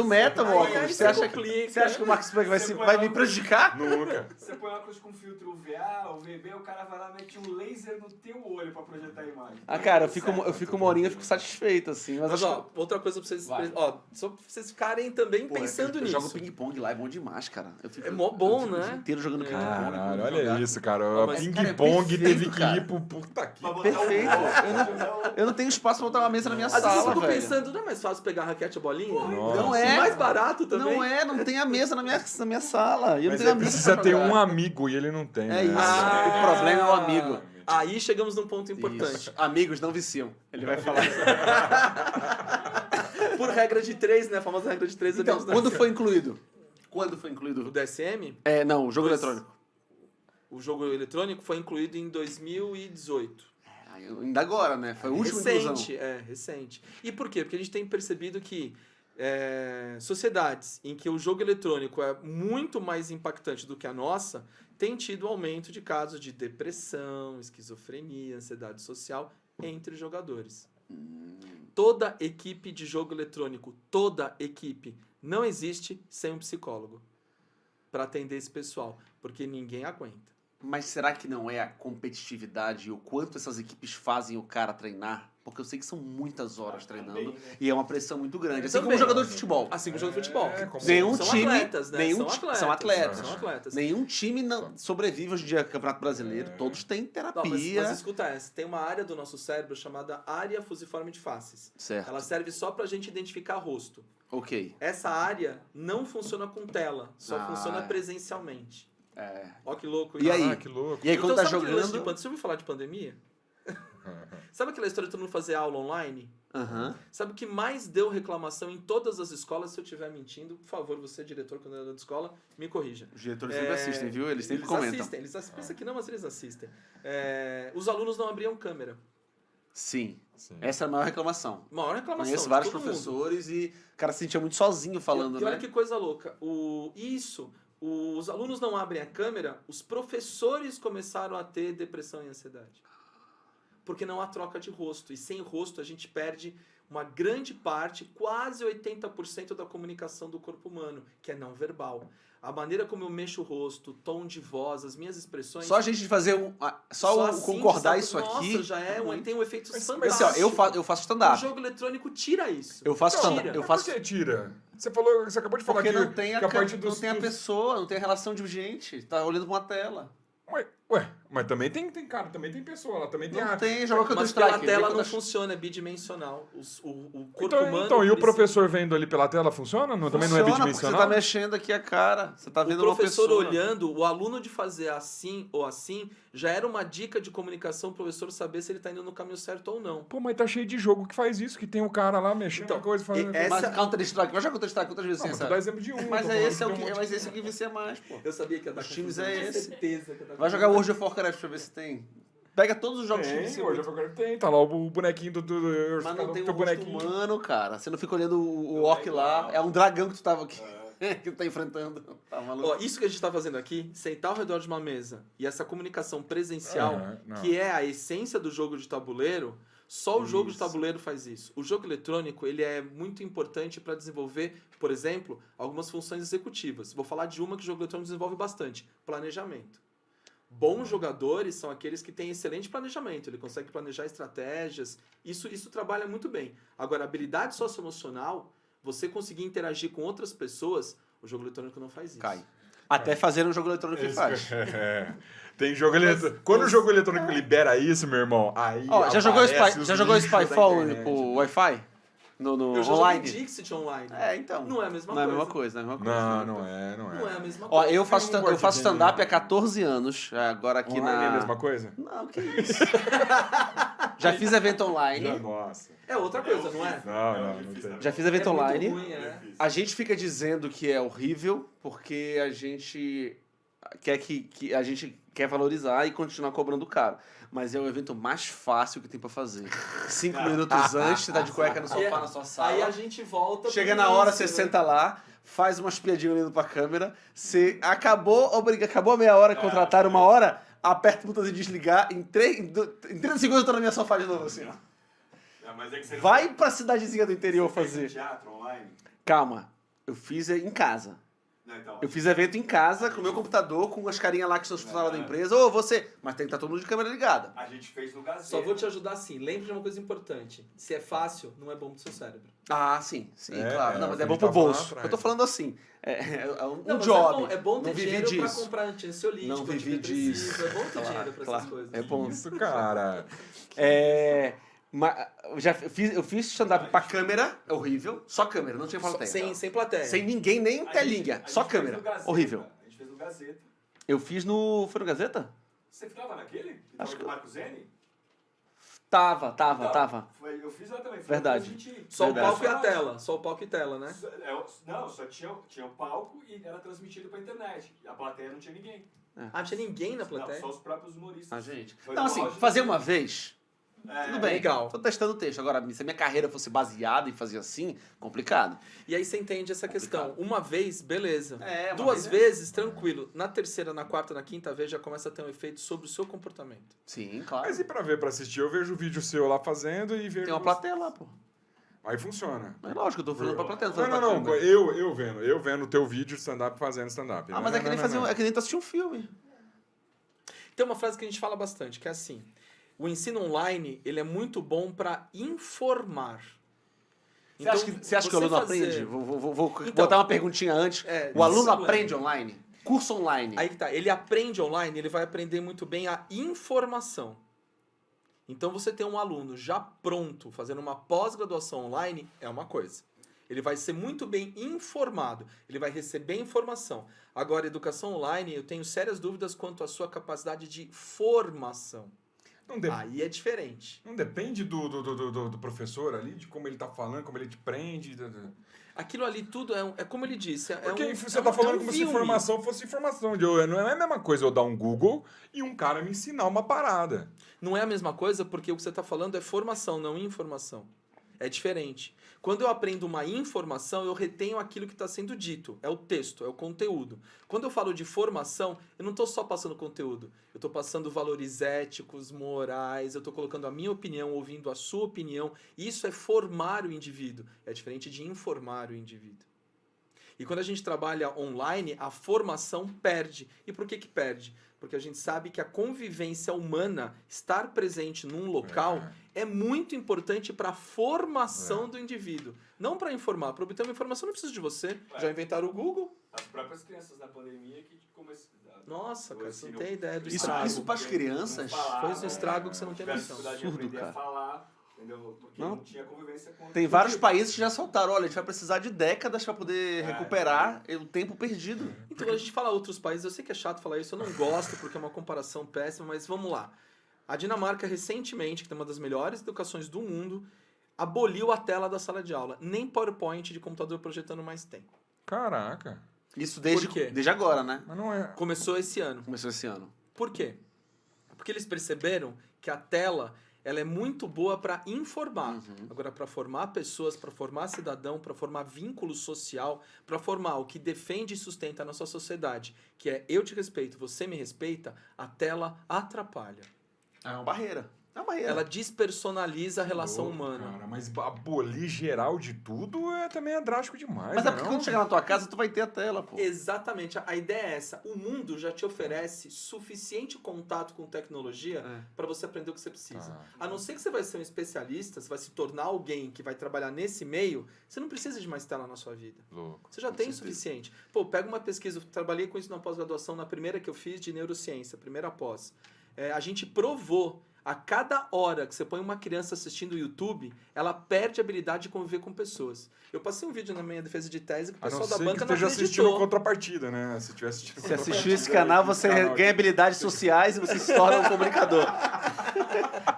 E: meta o óculos.
C: aí
E: Você
C: você
E: acha
C: complica.
E: que o Mark Zuckerberg vai me prejudicar?
B: Nunca.
D: Você põe óculos com filtro VA ou VB, o cara vai lá e mete mete um laser no teu olho pra projetar a imagem.
E: Ah, cara, eu fico uma horinha, eu fico satisfeito, assim. Mas
C: Mas,
E: acho
C: ó, outra coisa pra vocês...
E: Vai.
C: Ó, só pra vocês ficarem também
E: Pô,
C: pensando
E: eu
C: nisso.
E: jogo ping-pong lá, é bom demais, cara.
C: É mó bom,
E: eu fico
C: né?
E: o dia inteiro jogando ping-pong.
B: Caralho,
E: quando
B: olha
E: jogar.
B: isso, cara.
C: Não, mas,
B: Ping-pong
E: cara, é
B: teve
E: perfeito,
B: que
E: cara.
B: ir pro puta que.
D: Pra botar
E: Perfeito.
D: o
E: Eu não tenho espaço pra botar uma mesa na minha
C: Às vezes eu
E: sala,
C: fico
E: velho.
C: pensando, não é mais fácil pegar a raquete e a bolinha?
B: Nossa.
E: Não é.
C: Mais barato também.
E: Não tem a mesa na minha sala. E eu não
B: Mas
E: tenho
B: ele
E: amigo
B: precisa
E: pra
B: ter
E: jogar.
B: um amigo e ele não tem.
E: É
B: né?
E: isso.
C: Ah.
E: O problema é o amigo.
C: Aí chegamos num ponto importante.
E: Isso. Amigos não viciam. Ele vai falar.
C: Por regra de 3, né? A famosa regra de 3
E: Então,
C: amigos
E: quando
C: não.
E: foi incluído? Quando foi
C: O
E: incluído?
C: DSM,
E: Não, o jogo eletrônico.
C: o jogo eletrônico foi incluído em 2018.
E: Ainda agora, né? Foi a última inclusão.
C: Recente. E por quê? Porque a gente tem percebido que sociedades em que o jogo eletrônico é muito mais impactante do que a nossa, tem tido aumento de casos de depressão, esquizofrenia, ansiedade social entre os jogadores. Toda equipe de jogo eletrônico, toda equipe, não existe sem um psicólogo para atender esse pessoal, porque ninguém aguenta.
E: Mas será que não é a competitividade e o quanto essas equipes fazem o cara treinar? Porque eu sei que são muitas horas treinando
D: também, né?
E: e é uma pressão muito grande. Assim como
C: Também.
E: um jogador de futebol.
C: Assim como o jogo de futebol.
B: como-
E: Nenhum
C: São
E: time,
C: atletas, né?
E: são atletas.
C: São atletas.
E: Nenhum time não sobrevive hoje em dia ao Campeonato Brasileiro. Todos têm
C: Não,
E: terapia.
C: mas escuta essa, tem uma área do nosso cérebro chamada área fusiforme de faces.
E: Certo.
C: Ela serve só pra gente identificar rosto.
E: Ok.
C: Essa área não funciona com tela, só
E: Ah,
C: funciona
E: é.
C: presencialmente.
E: É.
C: Ó que louco
E: E
C: isso.
E: aí?
B: Ah, que louco.
E: E aí, quando tá
C: sabe aquele lance
E: jogando.
C: Você ouviu falar de pandemia? Sabe aquela história de todo mundo fazer aula online?
E: Aham.
C: Sabe o que mais deu reclamação em todas as escolas? Se eu estiver mentindo, por favor, você, diretor, coordenador de escola, me corrija.
E: Os diretores sempre assistem, viu? Eles sempre comentam.
C: Assistem, eles assistem. Pensa que não, mas eles assistem. Os alunos não abriam câmera.
E: Sim.
B: Sim.
E: Essa é a maior reclamação.
C: Maior reclamação.
E: Conheço
C: de
E: vários
C: todo mundo.
E: professores e o cara se sentia muito sozinho falando,
C: E olha
E: né?
C: que coisa louca. Os alunos não abrem a câmera, os professores começaram a ter depressão e ansiedade. Porque não há troca de rosto. E sem rosto a gente perde uma grande parte, quase 80% da comunicação do corpo humano, que é não verbal. A maneira como eu mexo o rosto, o tom de voz, as minhas expressões...
E: Só a gente fazer só
C: assim,
E: concordar
C: sabe?
E: isso
C: Nossa,
E: aqui.
C: já tem um efeito
B: Mas,
C: fantástico.
E: Assim, ó, eu faço
C: O
E: stand-up.
C: jogo eletrônico tira isso.
E: Eu faço
C: Tira.
E: stand-up. Eu
B: Mas
E: faço.
B: por que tira? Você acabou de falar
E: Porque
B: que,
E: não tem
B: que a partir
E: não
B: dos,
E: tem a
B: dos-
E: pessoa, não tem a relação de gente. Tá olhando pra uma tela.
B: Ué, mas também tem cara, também tem pessoa, ela também tem
E: Não
B: a...
E: tem, joga Counter
C: Mas pela
E: Strike.
C: tela não funciona, é bidimensional. O corpo humano...
B: Então, e o
C: precisa-
B: professor vendo ali pela tela funciona? Não, também não é
E: Funciona, porque
B: bidimensional?
E: você tá mexendo aqui a cara. Você tá vendo
C: O
E: uma
C: professor
E: pessoa.
C: olhando, o aluno de fazer assim ou assim, já era uma dica de comunicação pro professor saber se ele tá indo no caminho certo ou não.
B: Pô, mas tá cheio de jogo que faz isso, que tem um cara lá mexendo
C: Então,
B: na coisa, fazendo...
C: essa-
E: Mas Counter Strike, vai jogar Counter Strike quantas vezes
B: Não,
E: você
B: mas tu dá exemplo de um.
E: Mas
B: tô
E: é
B: falando
E: esse, é o
B: tem um
E: que,
B: monte
E: mas
B: de-
E: esse é o que vicia mais, pô.
C: Eu sabia que ia dar
E: Os times
C: confusão,
E: é
C: tinha
E: esse.
C: certeza que ia dar
E: Vai jogar World of Warcraft pra ver se tem. Pega todos os jogos que
B: Tem,
E: viciam
B: hoje
E: muito.
B: eu tem, tá lá o bonequinho do
E: Mas não tem
B: teu
E: um rosto
B: bonequinho.
E: humano, cara. Você não fica olhando o orc lá. É um dragão que tu tava aqui. que tu tá enfrentando. Tá maluco?
C: Ó, isso que a gente tá fazendo aqui, sentar ao redor de uma mesa e essa comunicação presencial,
B: Não.
C: que é a essência do jogo de tabuleiro, só o jogo de
E: Isso.
C: tabuleiro faz isso. O jogo eletrônico, ele é muito importante para desenvolver, por exemplo, algumas funções executivas. Vou falar de uma que o jogo eletrônico desenvolve bastante, planejamento. Bons jogadores são aqueles que têm excelente planejamento, ele consegue planejar estratégias, isso trabalha muito bem. Agora, habilidade socioemocional, você conseguir interagir com outras pessoas, o jogo eletrônico não faz isso.
E: Cai. Até fazer um jogo eletrônico que faz.
B: É. Tem jogo eletrônico. Quando o jogo eletrônico libera isso, meu irmão, aí.
E: Ó, já jogou,
B: aparece os
E: já jogou
B: lixos da
E: Spyfall
B: internet,
E: pro
B: velho.
E: Wi-Fi? No
C: Eu já
E: online?
C: joguei Dixit online.
E: É, então.
C: Não é a mesma
E: Não é a
C: coisa.
E: mesma coisa, não é a mesma coisa.
B: Não é.
C: Não é a mesma
E: Ó,
C: coisa.
E: eu faço,
B: Tem um
E: eu faço
B: board game.
E: stand-up há 14 anos, agora aqui
B: Online é a
E: na...
B: mesma coisa?
E: Não, que isso. Já fiz evento online.
B: Nossa.
C: É outra coisa, não é?
B: Não tem.
E: Já fiz evento
C: É muito
E: online.
C: ruim, é.
E: A gente fica dizendo que é horrível porque a gente quer que a gente quer valorizar e continuar cobrando caro. Mas é o evento mais fácil que tem pra fazer. 5 minutos antes, você tá de cueca no sofá na sua sala.
C: Aí a gente volta...
E: Chega
C: pro
E: na hora,
C: início,
E: você
C: né?
E: senta lá, faz umas piadinhas olhando pra câmera, você acabou a meia hora, contrataram uma hora, aperta o botãozinho de desligar, em 30 segundos eu tô na minha sofá de novo, assim, ó.
D: Mas é que você
E: Vai pra cidadezinha do interior
D: Você fez
E: fazer.
D: teatro online?
E: Calma, eu fiz em casa.
D: Não, então,
E: Eu fiz evento em casa, com o meu computador, com as carinhas lá que são os funcionários da empresa. Ô, você... Mas tem que estar todo mundo de câmera ligada.
D: a gente fez no Gazeta.
C: Só vou te ajudar assim. Lembre de uma coisa importante. Se é fácil, não é bom pro seu cérebro.
E: Ah, sim, claro. Não, mas
B: o que
E: é bom
B: a gente
E: pro
B: tá falando
E: bolso.
B: atrás.
E: Eu tô falando assim. É um
C: Não, mas
E: job.
C: é bom ter
E: Não vivi
C: dinheiro pra
E: disso.
C: comprar antiansiolítico,
E: Não vivi
C: antidepressivo.
E: disso.
C: É bom ter dinheiro pra essas coisas.
E: É bom.
B: Isso, cara.
E: Eu fiz stand-up pra câmera, é horrível. Só câmera, não tinha plateia.
C: Sem plateia.
E: Sem ninguém, nem
D: A
E: telinha.
D: gente
E: Só
D: fez
E: câmera.
D: no Gazeta,
E: Horrível.
D: A gente fez no Gazeta.
E: Eu fiz no... Foi no Gazeta?
D: Você ficava naquele? Que
E: Acho
D: tava
E: que-
D: do Marco Zene?
E: Tava.
D: Então, eu fiz lá também. Foi
E: Verdade.
D: onde a gente-
C: Só
E: Verdade.
C: o palco e a tela. Só o palco e tela, né?
D: Não, só tinha o palco e era transmitido pra internet. E a plateia não tinha ninguém.
C: Ah, não tinha ninguém na plateia?
D: Não, só os próprios humoristas.
E: A gente.
D: Foi
E: Não,
D: no
E: assim,
D: auge
E: fazer
D: do-
E: uma vez...
D: É,
E: Tudo bem.
C: legal.
E: Tô testando o texto. Agora, se a minha carreira fosse baseada em fazer assim, complicado.
C: E aí você entende essa questão. Uma vez, beleza.
E: É, uma
C: Duas
E: vez
C: vezes, tranquilo. Na terceira, na quarta, na quinta vez, já começa a ter um efeito sobre o seu comportamento.
E: Sim, claro.
B: Mas e pra assistir? Eu vejo o vídeo seu lá fazendo e vejo...
E: Tem uma plateia lá, pô.
B: Aí funciona.
E: Mas lógico, eu tô falando pra plateia.
B: Não,
E: falando
B: não,
E: pra
B: não.
E: câmera.
B: Eu vendo o teu vídeo de stand-up fazendo stand-up.
E: Ah, mas é que nem fazer
B: não.
E: é que nem tu assistir um filme.
C: Tem uma frase que a gente fala bastante, que é assim: o ensino online, ele é muito bom para informar.
E: Você acha que o aluno
C: fazer-
E: aprende? Vou
C: Então,
E: botar uma perguntinha antes. O aluno
C: isso é.
E: aprende online? Curso online.
C: Aí que tá, ele aprende online, ele vai aprender muito bem a informação. Então você ter um aluno já pronto, fazendo uma pós-graduação online, é uma coisa. Ele vai ser muito bem informado, ele vai receber informação. Agora, educação online, eu tenho sérias dúvidas quanto à sua capacidade de formação.
B: Não, de-
C: Aí é diferente.
B: não depende do professor ali, de como ele tá falando, como ele te prende.
C: Aquilo ali tudo é como ele disse.
B: Porque você tá falando como se informação fosse informação. Não é a mesma coisa eu dar um Google e um cara me ensinar uma parada.
C: Não é a mesma coisa porque o que você está falando é formação, não informação. É diferente. Quando eu aprendo uma informação, eu retenho aquilo que está sendo dito. É o texto, é o conteúdo. Quando eu falo de formação, eu não estou só passando conteúdo. Eu estou passando valores éticos, morais, eu estou colocando a minha opinião, ouvindo a sua opinião. Isso é formar o indivíduo. É diferente de informar o indivíduo. E quando a gente trabalha online, a formação perde. E por que perde? Porque a gente sabe que a convivência humana, estar presente num local, é muito importante para a formação do indivíduo. Não para informar. Para obter uma informação, não precisa de você. Já inventaram o Google?
D: As próprias crianças na pandemia que começaram.
C: Nossa, cara, você não tem
D: ensino-
C: ideia do
E: Isso
C: estrago.
E: para as crianças.
C: Fez um estrago que você não tem
D: tiveram
C: noção.
D: dificuldade de
E: Absurdo,
D: aprender
E: cara.
D: a falar, entendeu? Porque
E: Não.
D: não tinha convivência com...
E: Tem vários países que já soltaram. Olha, a gente vai precisar de décadas para poder recuperar o tempo perdido.
C: Então, a gente fala outros países, eu sei que é chato falar isso, eu não gosto porque é uma comparação péssima, mas vamos lá. A Dinamarca, recentemente, que tem uma das melhores educações do mundo, aboliu a tela da sala de aula. Nem PowerPoint de computador projetando mais tem.
B: Caraca.
E: Isso
C: Por quê?
E: desde agora, né?
B: Mas não é.
C: Começou esse ano.
E: Começou esse ano.
C: Por quê? Porque eles perceberam que a tela ela é muito boa para informar. Agora, para formar pessoas, para formar cidadão, para formar vínculo social, para formar o que defende e sustenta a nossa sociedade, que é eu te respeito, você me respeita, a tela atrapalha.
E: É uma barreira. É uma barreira.
C: Ela despersonaliza a relação
B: Louco,
C: humana.
B: Cara, mas abolir geral de tudo também é drástico demais.
E: Mas é
B: né,
E: porque
B: não?
E: quando chegar na tua casa, tu vai ter a tela, pô.
C: Exatamente. A ideia é essa. O mundo já te oferece suficiente contato com tecnologia para você aprender o que você precisa.
B: Tá.
C: A não ser que você vai ser um especialista, você vai se tornar alguém que vai trabalhar nesse meio, você não precisa de mais tela na sua vida.
B: Louco.
C: Você já tem o suficiente. Pô, pega uma pesquisa, eu trabalhei com isso na pós-graduação, na primeira que eu fiz de neurociência, primeira pós. A gente provou, a cada hora que você põe uma criança assistindo o YouTube, ela perde a habilidade de conviver com pessoas. Eu passei um vídeo na minha defesa de tese que o
B: A não
C: pessoal da
B: ser
C: banca
B: que
C: não
B: esteja assistindo
C: acreditou.
B: contrapartida, né? Se tiver assistindo
E: Se assistir esse canal, você ganha habilidades sociais e você se torna um comunicador.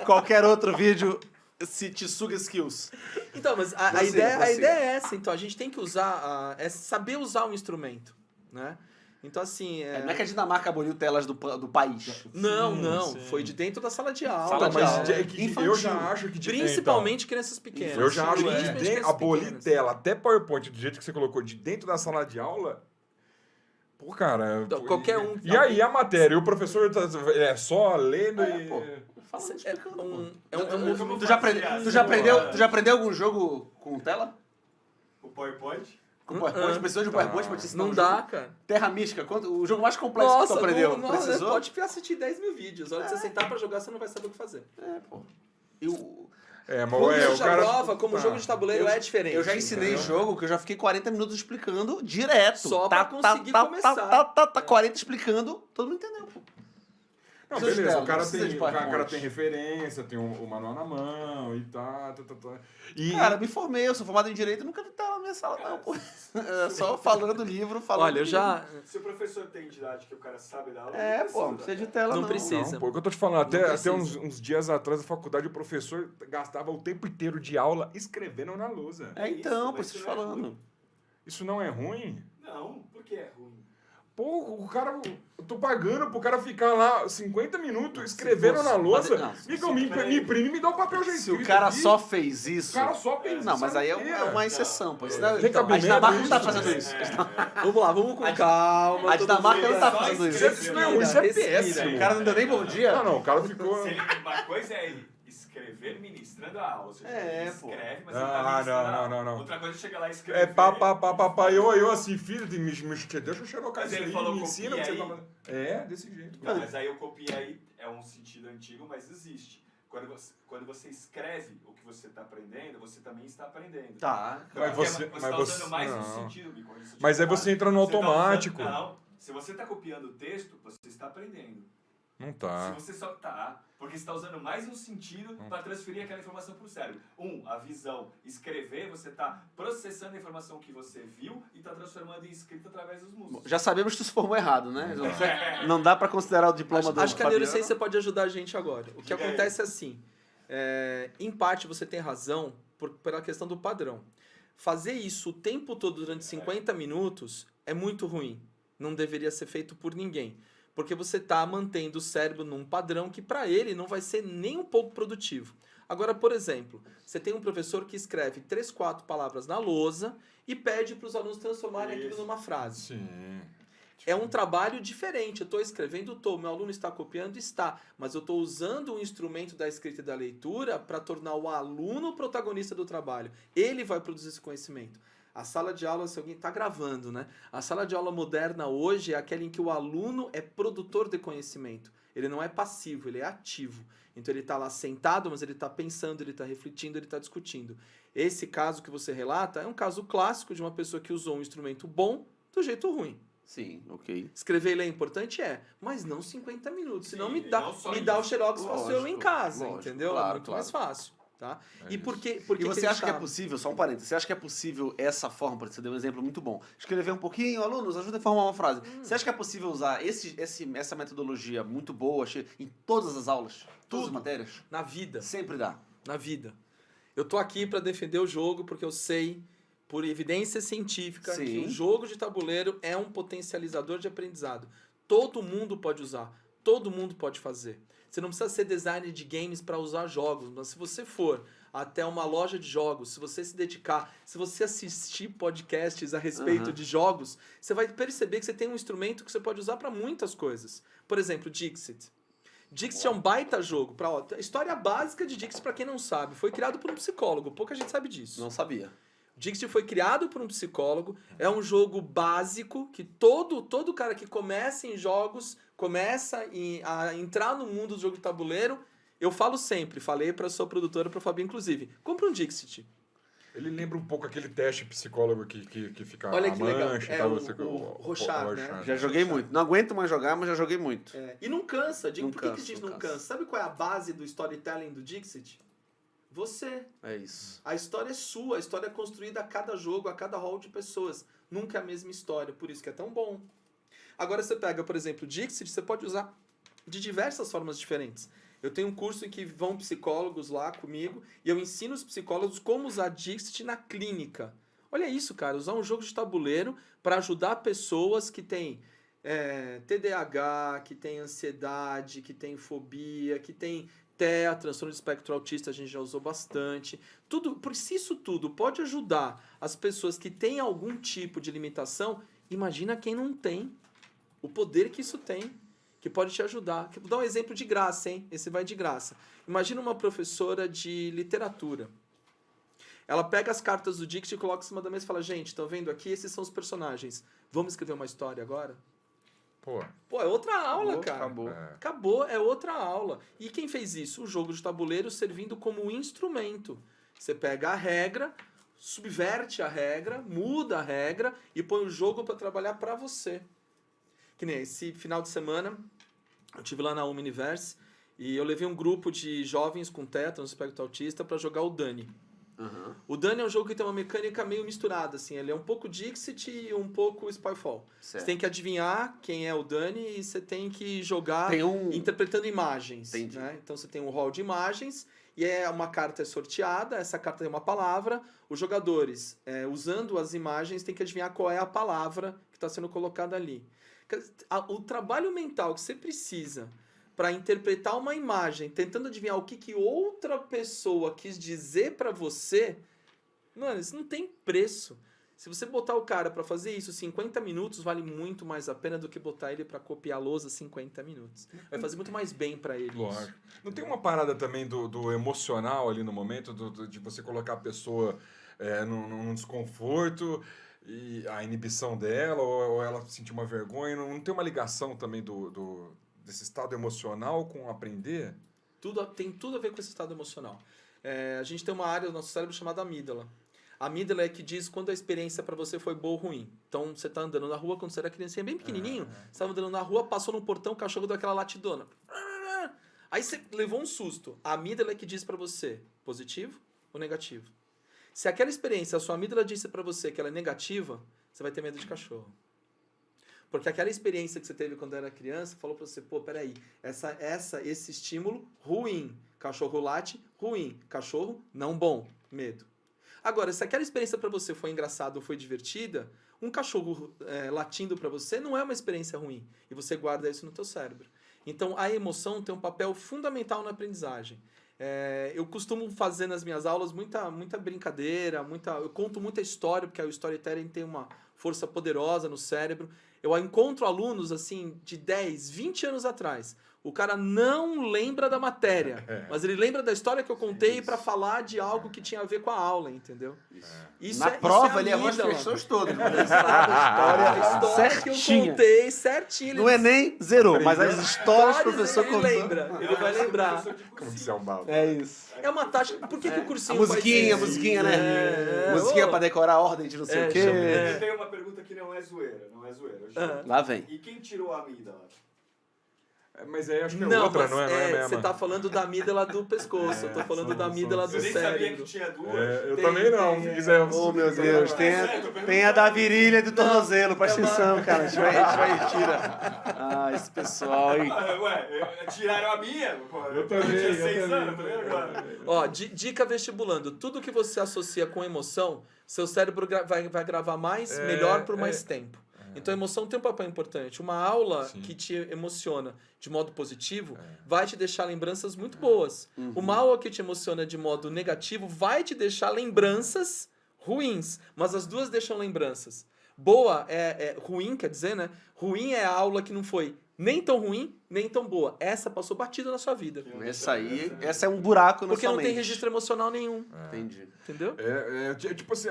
E: Qualquer outro vídeo se te suga skills.
C: Então, mas a
E: Você,
C: ideia
E: você.
C: é essa. Então, a gente tem que usar, é saber usar o instrumento, né? Então, assim...
E: Não é que a Dinamarca aboliu telas do país.
C: Não.
B: sim.
C: Foi de dentro da sala de aula.
E: Sala de
B: Mas
E: aula.
B: é que
E: Infantil.
B: eu já acho que...
C: Principalmente crianças pequenas.
B: Eu já acho que
C: Principalmente
B: de
C: crianças
B: abolir
C: pequenas.
B: tela até PowerPoint, do jeito que você colocou, de dentro da sala de aula... Pô, cara...
C: Então, qualquer um...
B: E aí a matéria? E o professor é só lendo e...
E: pô. Falando,
C: É
E: explicando,
C: um movimento...
E: Tu já aprendeu algum jogo com tela?
D: O PowerPoint?
E: Com PowerPoint, precisou de PowerPoint pra te ensinar
C: Não
E: um
C: dá,
E: jogo?
C: cara.
E: Terra Mística, o jogo mais complexo que tu aprendeu. Precisou?
C: Pode assistir 10 mil vídeos. A hora que você sentar pra jogar, você não vai saber o que fazer.
E: Pô. Mas
C: Quando
B: o
C: já
B: cara...
C: prova, como jogo de tabuleiro é diferente.
E: eu já ensinei jogo que eu já fiquei 40 minutos explicando direto.
C: Só pra conseguir começar.
E: 40 explicando, todo mundo entendeu, pô.
B: Não,
E: Precisa de
B: beleza,
E: tela,
B: o cara
E: precisa
B: tem,
E: de
B: o cara
E: PowerPoint.
B: tem referência, tem o manual na mão e tá. E,
E: Cara, me formei, eu sou formado em Direito e nunca vi tela na minha sala, não, pô. É só falando do livro, falando
C: Olha, eu
E: do
C: já...
D: Se o professor tem didática que o cara sabe dar aula,
E: livro. Não precisa de tela, não.
C: Não precisa.
B: Não, pô, o que eu tô te falando, até
C: precisa.
B: uns dias atrás, na faculdade, o professor gastava o tempo inteiro de aula escrevendo na lousa.
E: Então,
D: Isso,
E: por
D: mas
E: isso te
D: isso não é
E: falando.
B: Isso não é ruim?
D: Não, por que é ruim?
B: Pô, o cara... Eu tô pagando pro cara ficar lá 50 minutos escrevendo
E: fosse-
B: na lousa.
E: não,
B: Mica, me imprime e me dá o papel já
E: Se
B: escrito
E: o cara
B: aqui.
E: só fez isso...
B: O cara só fez
E: Não,
B: isso
E: mas
B: a
E: aí é
B: inteira.
E: uma exceção, pô. Isso
B: Tem
E: a
B: cabimento
E: Dinamarca não tá
B: isso?
E: fazendo isso.
C: Vamos lá, vamos com calma.
E: A Dinamarca não tá
D: Só
E: fazendo isso.
B: Isso não é ruim, isso é péssimo.
E: O cara não deu nem bom dia.
B: Não, o cara ficou...
D: Uma coisa é ele escrever ministrando a aula. Ou seja, ele
E: pô.
D: escreve, mas ele
B: Ah,
D: tá ministrando a
B: não,
D: aula.
B: não, não.
D: Outra coisa é chegar lá e escrever.
B: É pá, eu assim, filho, deixa eu xerocar
D: Mas
B: isso
D: ele
B: aí,
D: falou
B: me ensina o que você
D: copia
B: tá
D: aí.
B: fazendo. É, desse jeito.
D: Não, mas aí o copia aí é um sentido antigo, mas existe. Quando você escreve o que você está aprendendo, você também está aprendendo.
E: Tá.
B: Mas você-
D: Você
B: mas
D: está
B: você-
D: usando mais um
B: não.
D: sentido, me corrija se eu
B: Mas
D: estiver
B: aí você
D: errado.
B: entra no
D: Você tá
B: automático.
D: não, se você está copiando o texto, você está aprendendo.
B: Não tá.
D: Se você só tá, porque você está usando mais um sentido para transferir aquela informação para o cérebro. A visão. Escrever, você está processando a informação que você viu e está transformando em escrita através dos músculos.
E: Já sabemos que tu se formou errado, né? Não dá pra considerar o diploma do
C: Acho que a
E: Fabiano.
C: neurociência pode ajudar a gente agora. O que
D: Diga aí.
C: acontece é assim, em parte você tem razão pela questão do padrão. Fazer isso o tempo todo durante 50 minutos é muito ruim. Não deveria ser feito por ninguém. Porque você está mantendo o cérebro num padrão que para ele não vai ser nem um pouco produtivo. Agora, por exemplo, você tem um professor que escreve 3, 4 palavras na lousa e pede para os alunos transformarem aquilo numa frase.
B: Sim.
C: É um trabalho diferente. Eu estou escrevendo, meu aluno está copiando, está. Mas eu estou usando o instrumento da escrita e da leitura para tornar o aluno o protagonista do trabalho. Ele vai produzir esse conhecimento. A sala de aula, se alguém está gravando, né? A sala de aula moderna hoje é aquela em que o aluno é produtor de conhecimento. Ele não é passivo, ele é ativo. Então ele está lá sentado, mas ele está pensando, ele está refletindo, ele está discutindo. Esse caso que você relata é um caso clássico de uma pessoa que usou um instrumento bom do jeito ruim.
E: Sim, ok.
C: Escrever e ler é importante? mas não 50 minutos. Senão
D: Sim,
C: me dá o xerox, faço eu em casa,
E: lógico,
C: entendeu?
E: claro,
C: é muito mais fácil. Tá?
B: É
C: E
B: isso.
C: por que
E: E você acha que é
C: tá-
E: possível, só um parênteses, você acha que é possível essa forma, porque você deu um exemplo muito bom, escrever um pouquinho, alunos, ajuda a formar uma frase. Você acha que é possível usar essa metodologia muito boa em todas as aulas? Todas as
C: Tudo.
E: matérias?
C: Na vida.
E: Sempre dá.
C: Na vida. Eu tô aqui para defender o jogo porque eu sei, por evidência científica,
E: Sim.
C: que o jogo de tabuleiro é um potencializador de aprendizado. Todo mundo pode usar. Todo mundo pode fazer. Você não precisa ser designer de games para usar jogos, mas se você for até uma loja de jogos, se você se dedicar, se você assistir podcasts a respeito de jogos, você vai perceber que você tem um instrumento que você pode usar para muitas coisas. Por exemplo, Dixit. Dixit é um baita jogo. A história básica de Dixit, para quem não sabe, foi criado por um psicólogo. Pouca gente sabe disso.
E: Não sabia.
C: Dixit foi criado por um psicólogo, é um jogo básico que todo cara que começa em jogos, começa a entrar no mundo do jogo de tabuleiro, eu falo sempre, falei para sua produtora, para o Fabio inclusive, compra um Dixit.
B: Ele lembra um pouco aquele teste psicólogo que fica
C: Olha
B: a
C: que legal.
B: mancha e
C: É
B: tal.
C: o Rorschach, né?
E: Já joguei muito. Não aguento mais jogar, mas já joguei muito.
C: E não cansa.
E: Não
C: Por que
E: cansa,
C: Dixit
E: não
C: não
E: cansa.
C: cansa? Sabe qual é a base do storytelling do Dixit? Você.
E: É isso.
C: A história é sua, a história é construída a cada jogo, a cada rol de pessoas. Nunca é a mesma história, por isso que é tão bom. Agora você pega, por exemplo, o Dixit, você pode usar de diversas formas diferentes. Eu tenho um curso em que vão psicólogos lá comigo e eu ensino os psicólogos como usar Dixit na clínica. Olha isso, cara, usar um jogo de tabuleiro para ajudar pessoas que têm TDAH, que têm ansiedade, que têm fobia, que têm TEA, transtorno de espectro autista, a gente já usou bastante. Porque se isso tudo pode ajudar as pessoas que têm algum tipo de limitação, imagina quem não tem. O poder que isso tem, que pode te ajudar. Vou dar um exemplo de graça, hein? Esse vai de graça. Imagina uma professora de literatura. Ela pega as cartas do Dixit e coloca em cima da mesa e fala, gente, estão vendo aqui? Esses são os personagens. Vamos escrever uma história agora?
B: Pô,
C: É outra aula,
E: Acabou,
C: cara.
E: acabou.
C: Acabou, é outra aula. E quem fez isso? O jogo de tabuleiro servindo como um instrumento. Você pega a regra, subverte a regra, muda a regra e põe o jogo para trabalhar para você. Que nem esse final de semana, eu estive lá na Universe e eu levei um grupo de jovens com tétano, espectro autista, para jogar o Dani.
E: Aham.
C: O Dani é um jogo que tem uma mecânica meio misturada, assim. Ele é um pouco Dixit e um pouco Spyfall. Você
E: Certo.
C: tem que adivinhar quem é o Dani e você tem que jogar
E: Tem um...
C: interpretando imagens.
E: Entendi.
C: Né? Então você tem um rol de imagens e uma carta é sorteada, essa carta tem uma palavra. Os jogadores, usando as imagens, têm que adivinhar qual é a palavra que está sendo colocada ali. O trabalho mental que você precisa para interpretar uma imagem, tentando adivinhar o que outra pessoa quis dizer para você, mano, isso não tem preço. Se você botar o cara para fazer isso 50 minutos, vale muito mais a pena do que botar ele para copiar a lousa 50 minutos. Vai fazer muito mais bem para ele.
B: lógico. Não tem uma parada também do emocional ali no momento, de você colocar a pessoa num desconforto, e a inibição dela, ou ela sentir uma vergonha, não tem uma ligação também desse estado emocional com aprender?
C: Tem tudo a ver com esse estado emocional. A gente tem uma área do nosso cérebro chamada amígdala. A amígdala é que diz quando a experiência para você foi boa ou ruim. Então, você tá andando na rua, quando você era criancinha bem pequenininho, você estava andando na rua, passou num portão, o cachorro deu aquela latidona. Aí você levou um susto. A amígdala é que diz para você positivo ou negativo. Se aquela experiência, a sua amígdala disse para você que ela é negativa, você vai ter medo de cachorro. Porque aquela experiência que você teve quando era criança falou para você, pô, peraí, esse estímulo, ruim. Cachorro late, ruim. Cachorro, não bom. Medo. Agora, se aquela experiência para você foi engraçada ou foi divertida, um cachorro latindo para você não é uma experiência ruim. E você guarda isso no teu cérebro. Então, a emoção tem um papel fundamental na aprendizagem. Eu costumo fazer nas minhas aulas muita brincadeira, eu conto muita história, porque o storytelling tem uma força poderosa no cérebro. Eu encontro alunos assim de 10, 20 anos atrás. O cara não lembra da matéria, mas ele lembra da história que eu contei para falar de algo que tinha a ver com a aula, entendeu? Isso
E: Na prova, ele errou as
C: amígdala.
E: questões todas.
C: A história que eu
E: Certinha.
C: contei certinho.
E: No Enem, zerou, mas as histórias que o professor
C: ele
E: contou...
C: lembra, ele vai lembrar.
B: Como se é um balde.
E: É isso.
C: É uma tática. Por que o
E: A
C: cursinho
E: musiquinha,
C: faz isso?
E: né? Musiquinha pra decorar a ordem de não sei o quê.
D: Eu tenho uma pergunta que não é zoeira, não é zoeira. eu juro.
E: Lá vem.
D: E quem tirou a amígdala?
B: Mas aí acho que é
C: Não,
B: outra,
C: mas
B: não é a mesma.
C: você tá falando da amígdala do pescoço, eu tô falando da amígdala do
D: Eu nem sabia
C: cérebro.
D: que tinha duas.
B: Eu
C: Tem,
B: também não.
C: tem,
B: Se quiser,
E: Oh, meu Deus, tem a da virilha e do tornozelo, presta atenção, cara. A gente vai tirar. Ah, esse pessoal aí.
D: Ué, tiraram a minha? Pô,
B: Eu também,
D: tinha
B: eu
D: 6
B: também.
D: anos, tô vendo agora.
C: Ó, dica vestibulando. Tudo que você associa com emoção, seu cérebro vai gravar melhor por mais tempo. Então a emoção tem um papel importante. Uma aula
B: Sim.
C: que te emociona de modo positivo vai te deixar lembranças muito boas. Uma aula que te emociona de modo negativo vai te deixar lembranças ruins. Mas as duas deixam lembranças. Boa ruim, quer dizer, né? Ruim é a aula que não foi nem tão ruim, nem tão boa. Essa passou batida na sua vida.
E: Essa é um buraco na
C: Porque
E: sua
C: não
E: mente.
C: tem registro emocional nenhum.
E: Entendi.
C: Entendeu?
B: Tipo assim,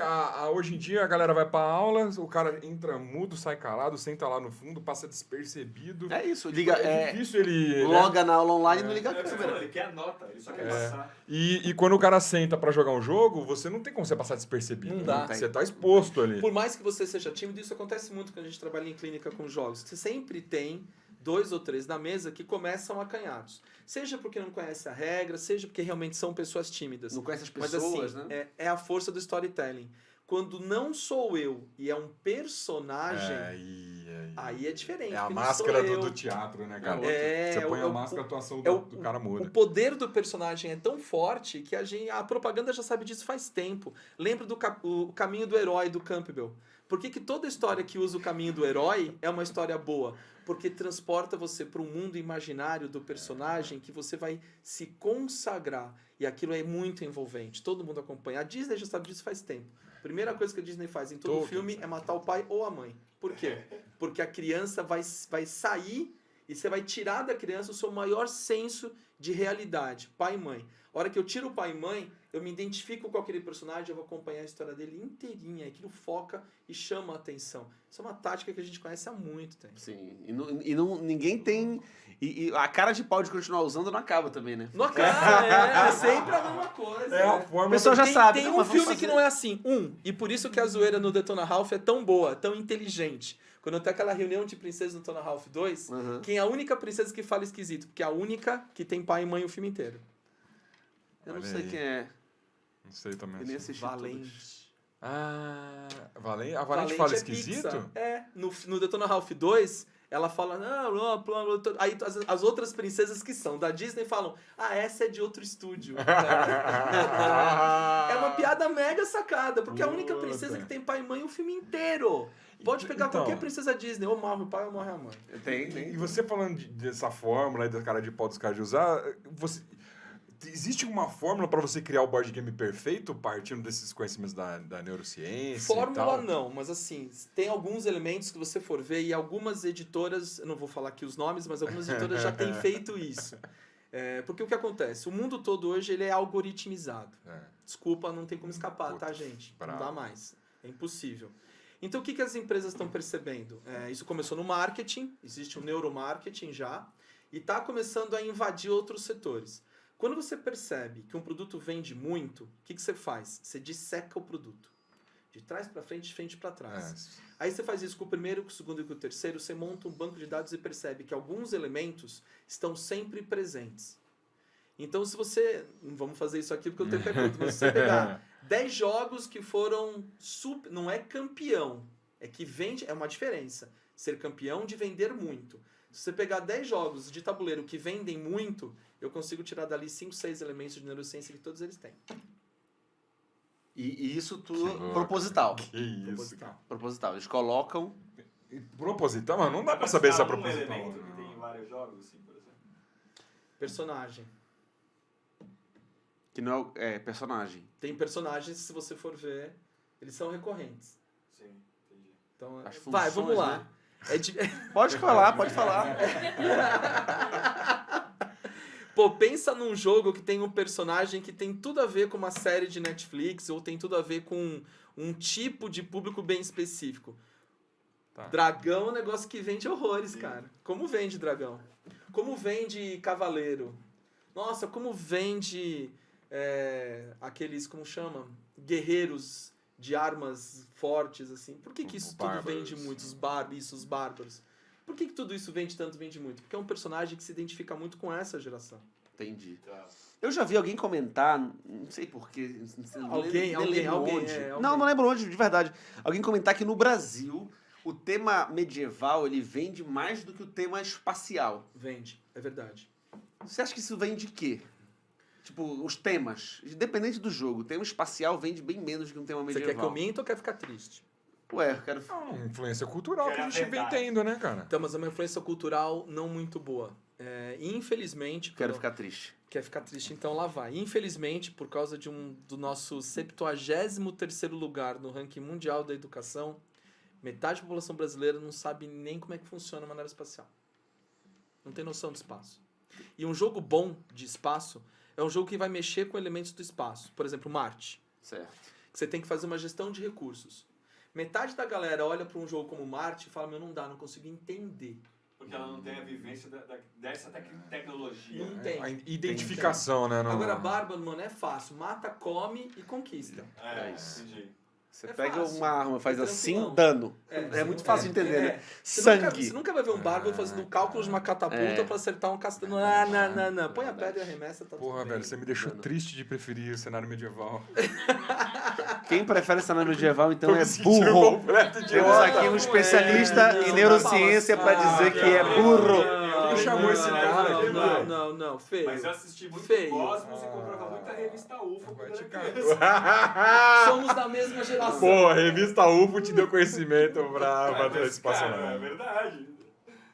B: hoje em dia a galera vai pra aula, o cara entra mudo, sai calado, senta lá no fundo, passa despercebido.
E: É isso, liga.
B: É difícil ele...
E: Loga na aula online e não liga
D: É o
E: a
D: que você falou,
E: câmera.
D: ele quer a nota, ele só quer passar.
B: E quando o cara senta pra jogar um jogo, você não tem como você passar despercebido.
C: Não dá.
B: Né? Você tá exposto ali.
C: Por mais que você seja tímido, isso acontece muito quando a gente trabalha em clínica com jogos. Você sempre tem 2 ou 3 na mesa que começam acanhados. Seja porque não conhece a regra, seja porque realmente são pessoas tímidas.
E: Não conhece as
C: Mas
E: pessoas,
C: assim,
E: né?
C: é a força do storytelling. Quando não sou eu e é um personagem, aí é diferente.
B: É a
C: porque não
B: máscara
C: sou eu.
B: do teatro, né, cara?
C: É,
B: Você põe
C: é
B: a
C: o-
B: máscara, a atuação
C: é
B: do cara muda.
C: O poder do personagem é tão forte que a propaganda já sabe disso faz tempo. Lembra o caminho do herói do Campbell. Por que toda história que usa o caminho do herói é uma história boa? Porque transporta você para um mundo imaginário do personagem que você vai se consagrar. E aquilo é muito envolvente. Todo mundo acompanha. A Disney já sabe disso faz tempo. Primeira coisa que a Disney faz em todo
B: Tolkien
C: filme
B: sabe
C: é matar o pai ou a mãe. Por quê? Porque a criança vai sair e você vai tirar da criança o seu maior senso de realidade, pai e mãe. A hora que eu tiro o pai e mãe, eu me identifico com aquele personagem, eu vou acompanhar a história dele inteirinha, aquilo foca e chama a atenção. Isso é uma tática que a gente conhece há muito tempo.
E: Sim. Ninguém tem... E a cara de pau de continuar usando não acaba também, né?
C: Não acaba, é sempre a mesma coisa.
B: É a
C: né?
B: forma
E: O pessoal já sabe.
C: Tem
E: não,
C: um
E: mas vamos
C: filme que
E: fazer.
C: não é assim. E por isso que a zoeira no Detona Ralph é tão boa, tão inteligente. Quando tem aquela reunião de princesas no Detona Ralph 2,
E: Uhum.
C: quem é a única princesa que fala esquisito? Porque é a única que tem pai e mãe o filme inteiro.
E: Eu não
B: Olha
E: sei
B: aí.
E: quem é.
B: Não sei também.
E: Eu nem assisti todos.
C: Valente.
B: A Valente fala
C: é
B: esquisito?
C: Pixar. É, no Detona Ralph 2, ela fala, não, aí as outras princesas que são da Disney falam, essa é de outro estúdio. É uma piada mega sacada, porque é a única princesa
B: Puta.
C: que tem pai e mãe o filme inteiro. Pode pegar
B: Então.
C: qualquer princesa Disney, ou morre o pai ou morre a mãe.
E: Tem.
B: E você falando dessa fórmula aí da cara de pau dos caras de usar, existe uma fórmula para você criar o board game perfeito partindo desses conhecimentos da neurociência e
C: Fórmula
B: tal?
C: não, mas assim, tem alguns elementos que você for ver e algumas editoras, eu não vou falar aqui os nomes, mas algumas editoras já têm feito isso. Porque o que acontece? O mundo todo hoje ele é algoritmizado.
B: É.
C: Desculpa, não tem como escapar,
B: Puta,
C: tá, gente?
B: bravo.
C: Não dá mais. É impossível. Então, o que as empresas estão percebendo? Isso começou no marketing, existe um neuromarketing já, e está começando a invadir outros setores. Quando você percebe que um produto vende muito, o que você faz? Você disseca o produto. De trás para frente, de frente para trás. Aí você faz isso com o primeiro, com o segundo e com o terceiro, você monta um banco de dados e percebe que alguns elementos estão sempre presentes. Então, se você... Não vamos fazer isso aqui porque o tempo é curto, mas se você pegar 10 jogos que foram... Não é campeão, é que vende... É uma diferença. Ser campeão de vender muito. Se você pegar 10 jogos de tabuleiro que vendem muito, eu consigo tirar dali 5, 6 elementos de neurociência que todos eles têm.
E: E isso
B: Que
E: tudo
B: louco.
E: proposital.
B: Que isso.
C: Proposital.
E: Proposital. Eles colocam...
B: Proposital? Mas não dá pra saber se é
D: citar um
B: proposital.
D: elemento que tem em vários jogos, assim, por exemplo.
C: Personagem.
E: Que não é personagem.
C: Tem personagens, se você for ver, eles são recorrentes.
D: Sim, entendi.
C: Então,
E: As
C: vai,
E: funções,
C: vamos lá.
E: né?
C: Pode
E: falar, pode falar.
C: Pô, pensa num jogo que tem um personagem que tem tudo a ver com uma série de Netflix ou tem tudo a ver com um tipo de público bem específico.
B: Tá.
C: Dragão é um negócio que vende horrores, cara. Como vende dragão? Como vende cavaleiro? Nossa, como vende aqueles, como chama? Guerreiros de armas fortes, assim. Por que isso tudo
B: Bárbaros.
C: vende muito? Os bárbaros. Por que tudo isso vende tanto, vende muito? Porque é um personagem que se identifica muito com essa geração.
E: Entendi.
D: Tá.
E: Eu já vi alguém comentar, não sei porquê.
C: Alguém,
E: Não lembro onde, de verdade. Alguém comentar que no Brasil o tema medieval ele vende mais do que o tema espacial.
C: Vende, é verdade.
E: Você acha que isso vem de quê? Tipo, os temas. Independente do jogo, o tema espacial vende bem menos do que um tema
C: Você
E: medieval.
C: quer que eu minta ou quer ficar triste?
E: Ué, eu quero...
B: É uma influência cultural que
D: Que
B: a
D: era
B: gente vem
D: verdade.
B: tendo, né, cara?
C: Então, mas é uma influência cultural não muito boa. Infelizmente...
E: Quero ficar triste.
C: Quer ficar triste? Então lá vai. Infelizmente, por causa do nosso 73º lugar no ranking mundial da educação, metade da população brasileira não sabe nem como é que funciona a maneira espacial. Não tem noção de espaço. E um jogo bom de espaço é um jogo que vai mexer com elementos do espaço. Por exemplo, Marte.
E: Certo.
C: Que você tem que fazer uma gestão de recursos. Metade da galera olha para um jogo como Marte e fala, não dá, não consigo entender.
D: Porque ela não tem a vivência dessa tecnologia.
C: Não tem.
B: A identificação, né? Não...
C: Agora, Bárbaro, mano, é fácil. Mata, come e conquista.
D: É,
E: isso.
D: entendi.
E: Você
C: É
E: pega
C: fácil.
E: uma arma, faz
C: É
E: assim,
C: tranquilão.
E: dano. É muito fácil de entender, né? Sangue.
C: Você nunca vai ver um bárbaro fazendo cálculos de uma catapulta pra acertar um castelo. Não. Põe a pedra e arremessa, tá
B: Porra,
C: tudo bem.
B: velho, você me deixou
E: Mano.
B: triste de preferir o cenário medieval.
E: Quem prefere cenário medieval, então,
B: Tô me
E: é
B: sentindo
E: burro.
B: completo de
E: Temos aqui um especialista em neurociência pra dizer que é burro.
B: Quem chamou esse cara aqui, velho?
C: Não, feio.
D: Mas eu assisti muito
C: Feio.
D: Cosmos e comprava muita revista UFO quando era
B: cagar.
D: criança.
C: Somos da mesma geração.
B: Pô, a revista UFO te deu conhecimento pra bater esse
D: Cara,
B: espaço.
D: é verdade.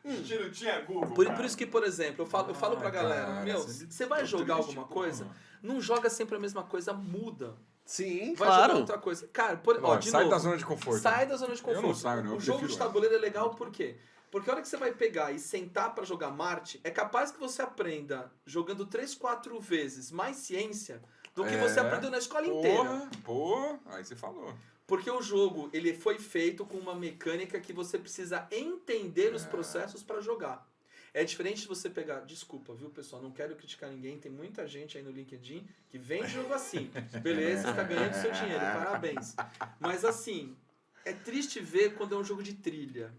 D: A gente não tinha Google,
C: Por
D: cara.
C: isso que, por exemplo, eu falo pra galera,
B: cara,
C: meu,
B: você
C: você vai
B: tô
C: jogar
B: triste,
C: alguma
B: porra.
C: coisa, não joga sempre a mesma coisa, muda.
E: Sim,
C: Vai jogar
E: claro.
C: outra coisa. Cara, de
B: Sai
C: novo.
B: da zona de conforto.
C: Sai da zona de
B: Eu
C: conforto.
B: não saio, não. Eu
C: O jogo
B: prefiro
C: de tabuleiro é legal por quê? Porque a hora que você vai pegar e sentar pra jogar Marte, é capaz que você aprenda jogando 3, 4 vezes mais ciência do que você aprendeu na escola inteira.
B: Pô, aí você falou.
C: Porque o jogo, ele foi feito com uma mecânica que você precisa entender os processos pra jogar. É diferente de você pegar... Desculpa, viu, pessoal? Não quero criticar ninguém. Tem muita gente aí no LinkedIn que vende jogo assim. Beleza, está ganhando seu dinheiro. Parabéns. Mas assim, é triste ver quando é um jogo de trilha.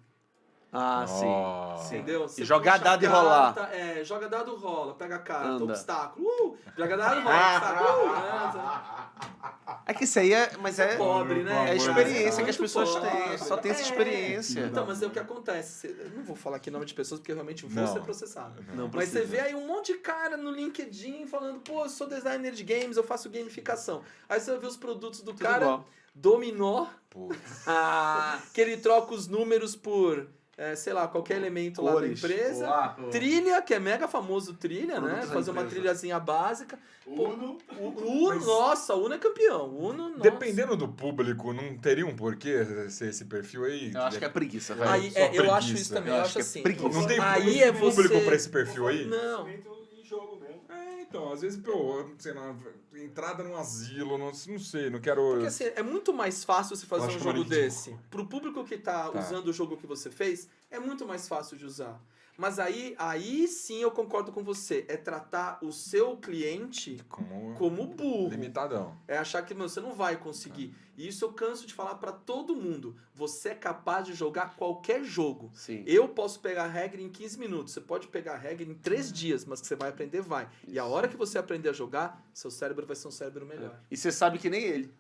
E: Ah,
B: Oh.
E: sim.
C: Entendeu?
E: E jogar
C: puxa a
E: dado e rolar.
C: carta, joga dado, rola. Pega a carta,
E: Anda.
C: obstáculo. Joga dado, rola, obstáculo.
E: É que isso aí mas é
C: Pobre, né?
E: é a experiência que as
C: Muito
E: pessoas
C: pobre.
E: têm. Só tem essa experiência.
C: Então, mas é o que acontece. Eu não vou falar aqui nome de pessoas porque eu realmente vou
B: Não.
C: ser processado.
E: Não
C: Mas você
E: precisa.
C: vê aí um monte de cara no LinkedIn falando, pô, eu sou designer de games, eu faço gamificação. Aí você vai ver os produtos do
E: Tudo
C: cara,
E: igual.
C: dominó,
B: Putz.
C: que ele troca os números por, sei lá, qualquer elemento lá da
E: Cores.
C: empresa.
E: Olá,
C: Trilha, que é mega famoso trilha, né?
E: Produtos da
C: Fazer uma
E: empresa.
C: trilhazinha básica.
D: Uno.
C: Uno, nossa, Uno é campeão. Uno, nossa.
B: Dependendo do público, não teria um porquê ser esse perfil aí?
E: Eu acho que é preguiça, velho.
C: Aí,
B: Só
C: eu
B: preguiça,
C: acho isso também,
E: eu
C: eu
E: acho
C: acho
E: que é
C: assim.
E: preguiça.
B: Não tem
C: aí é
B: público
C: você...
B: pra esse perfil aí?
C: Não.
D: Em jogo mesmo.
B: Então, às vezes, pô, sei lá, entrada num asilo, não sei, não quero...
C: Porque assim, é muito mais fácil você fazer
B: Eu acho
C: um
B: que é
C: jogo
B: ridículo.
C: desse. Pro público que tá usando o jogo que você fez, é muito mais fácil de usar. Mas aí sim eu concordo com você. É tratar o seu cliente como burro.
B: Limitadão.
C: É achar que você não vai conseguir. E isso eu canso de falar pra todo mundo. Você é capaz de jogar qualquer jogo.
E: Sim.
C: Eu posso pegar a regra em 15 minutos. Você pode pegar a regra em 3 dias, mas que você vai aprender, vai. E a hora que você aprender a jogar, seu cérebro vai ser um cérebro melhor.
E: E você sabe que nem ele.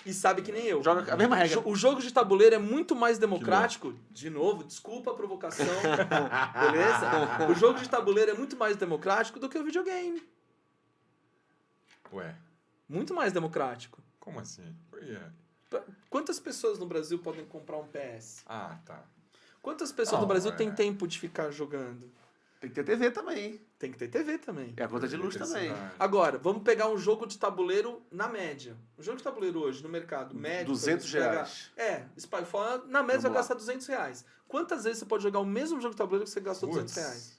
C: E sabe que nem eu.
E: Joga a mesma regra.
C: O jogo de tabuleiro é muito mais democrático. De novo, desculpa a provocação. Beleza? O jogo de tabuleiro é muito mais democrático do que o videogame.
B: Ué,
C: Muito mais democrático.
B: como assim? Por quê?
C: Quantas pessoas no Brasil podem comprar um PS?
B: Ah, tá.
C: Quantas pessoas
B: Não,
C: no Brasil
B: é.
C: têm tempo de ficar jogando?
E: Tem que ter TV também.
C: Tem que ter TV também.
E: É a conta de luz também.
C: Agora, vamos pegar um jogo de tabuleiro na média. Um jogo de tabuleiro hoje, no mercado médio...
E: R$200.
C: Spyfall, na média,
E: Vamos
C: vai
E: lá.
C: gastar R$200. Quantas vezes você pode jogar o mesmo jogo de tabuleiro que você gastou R$200?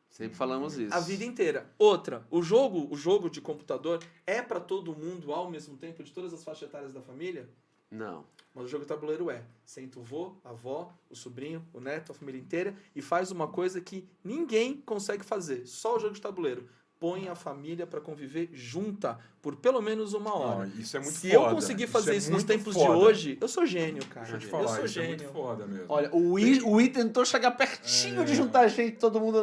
E: Sempre falamos isso.
C: A vida inteira. Outra, o jogo de computador é pra todo mundo ao mesmo tempo, de todas as faixas etárias da família?
E: Não.
C: Mas o jogo de tabuleiro é. Senta o vô, a avó, o sobrinho, o neto, a família inteira e faz uma coisa que ninguém consegue fazer. Só o jogo de tabuleiro. Põe a família pra conviver junta por pelo menos uma hora.
B: Não, isso é muito
C: Se
B: foda.
C: eu conseguir fazer isso nos
B: muito
C: tempos de
B: foda.
C: hoje, eu sou gênio, cara.
B: Deixa eu te
C: eu
B: falar,
C: sou
B: isso é
C: gênio.
B: muito foda mesmo.
E: Olha, o Wii tentou chegar pertinho de juntar a gente, todo mundo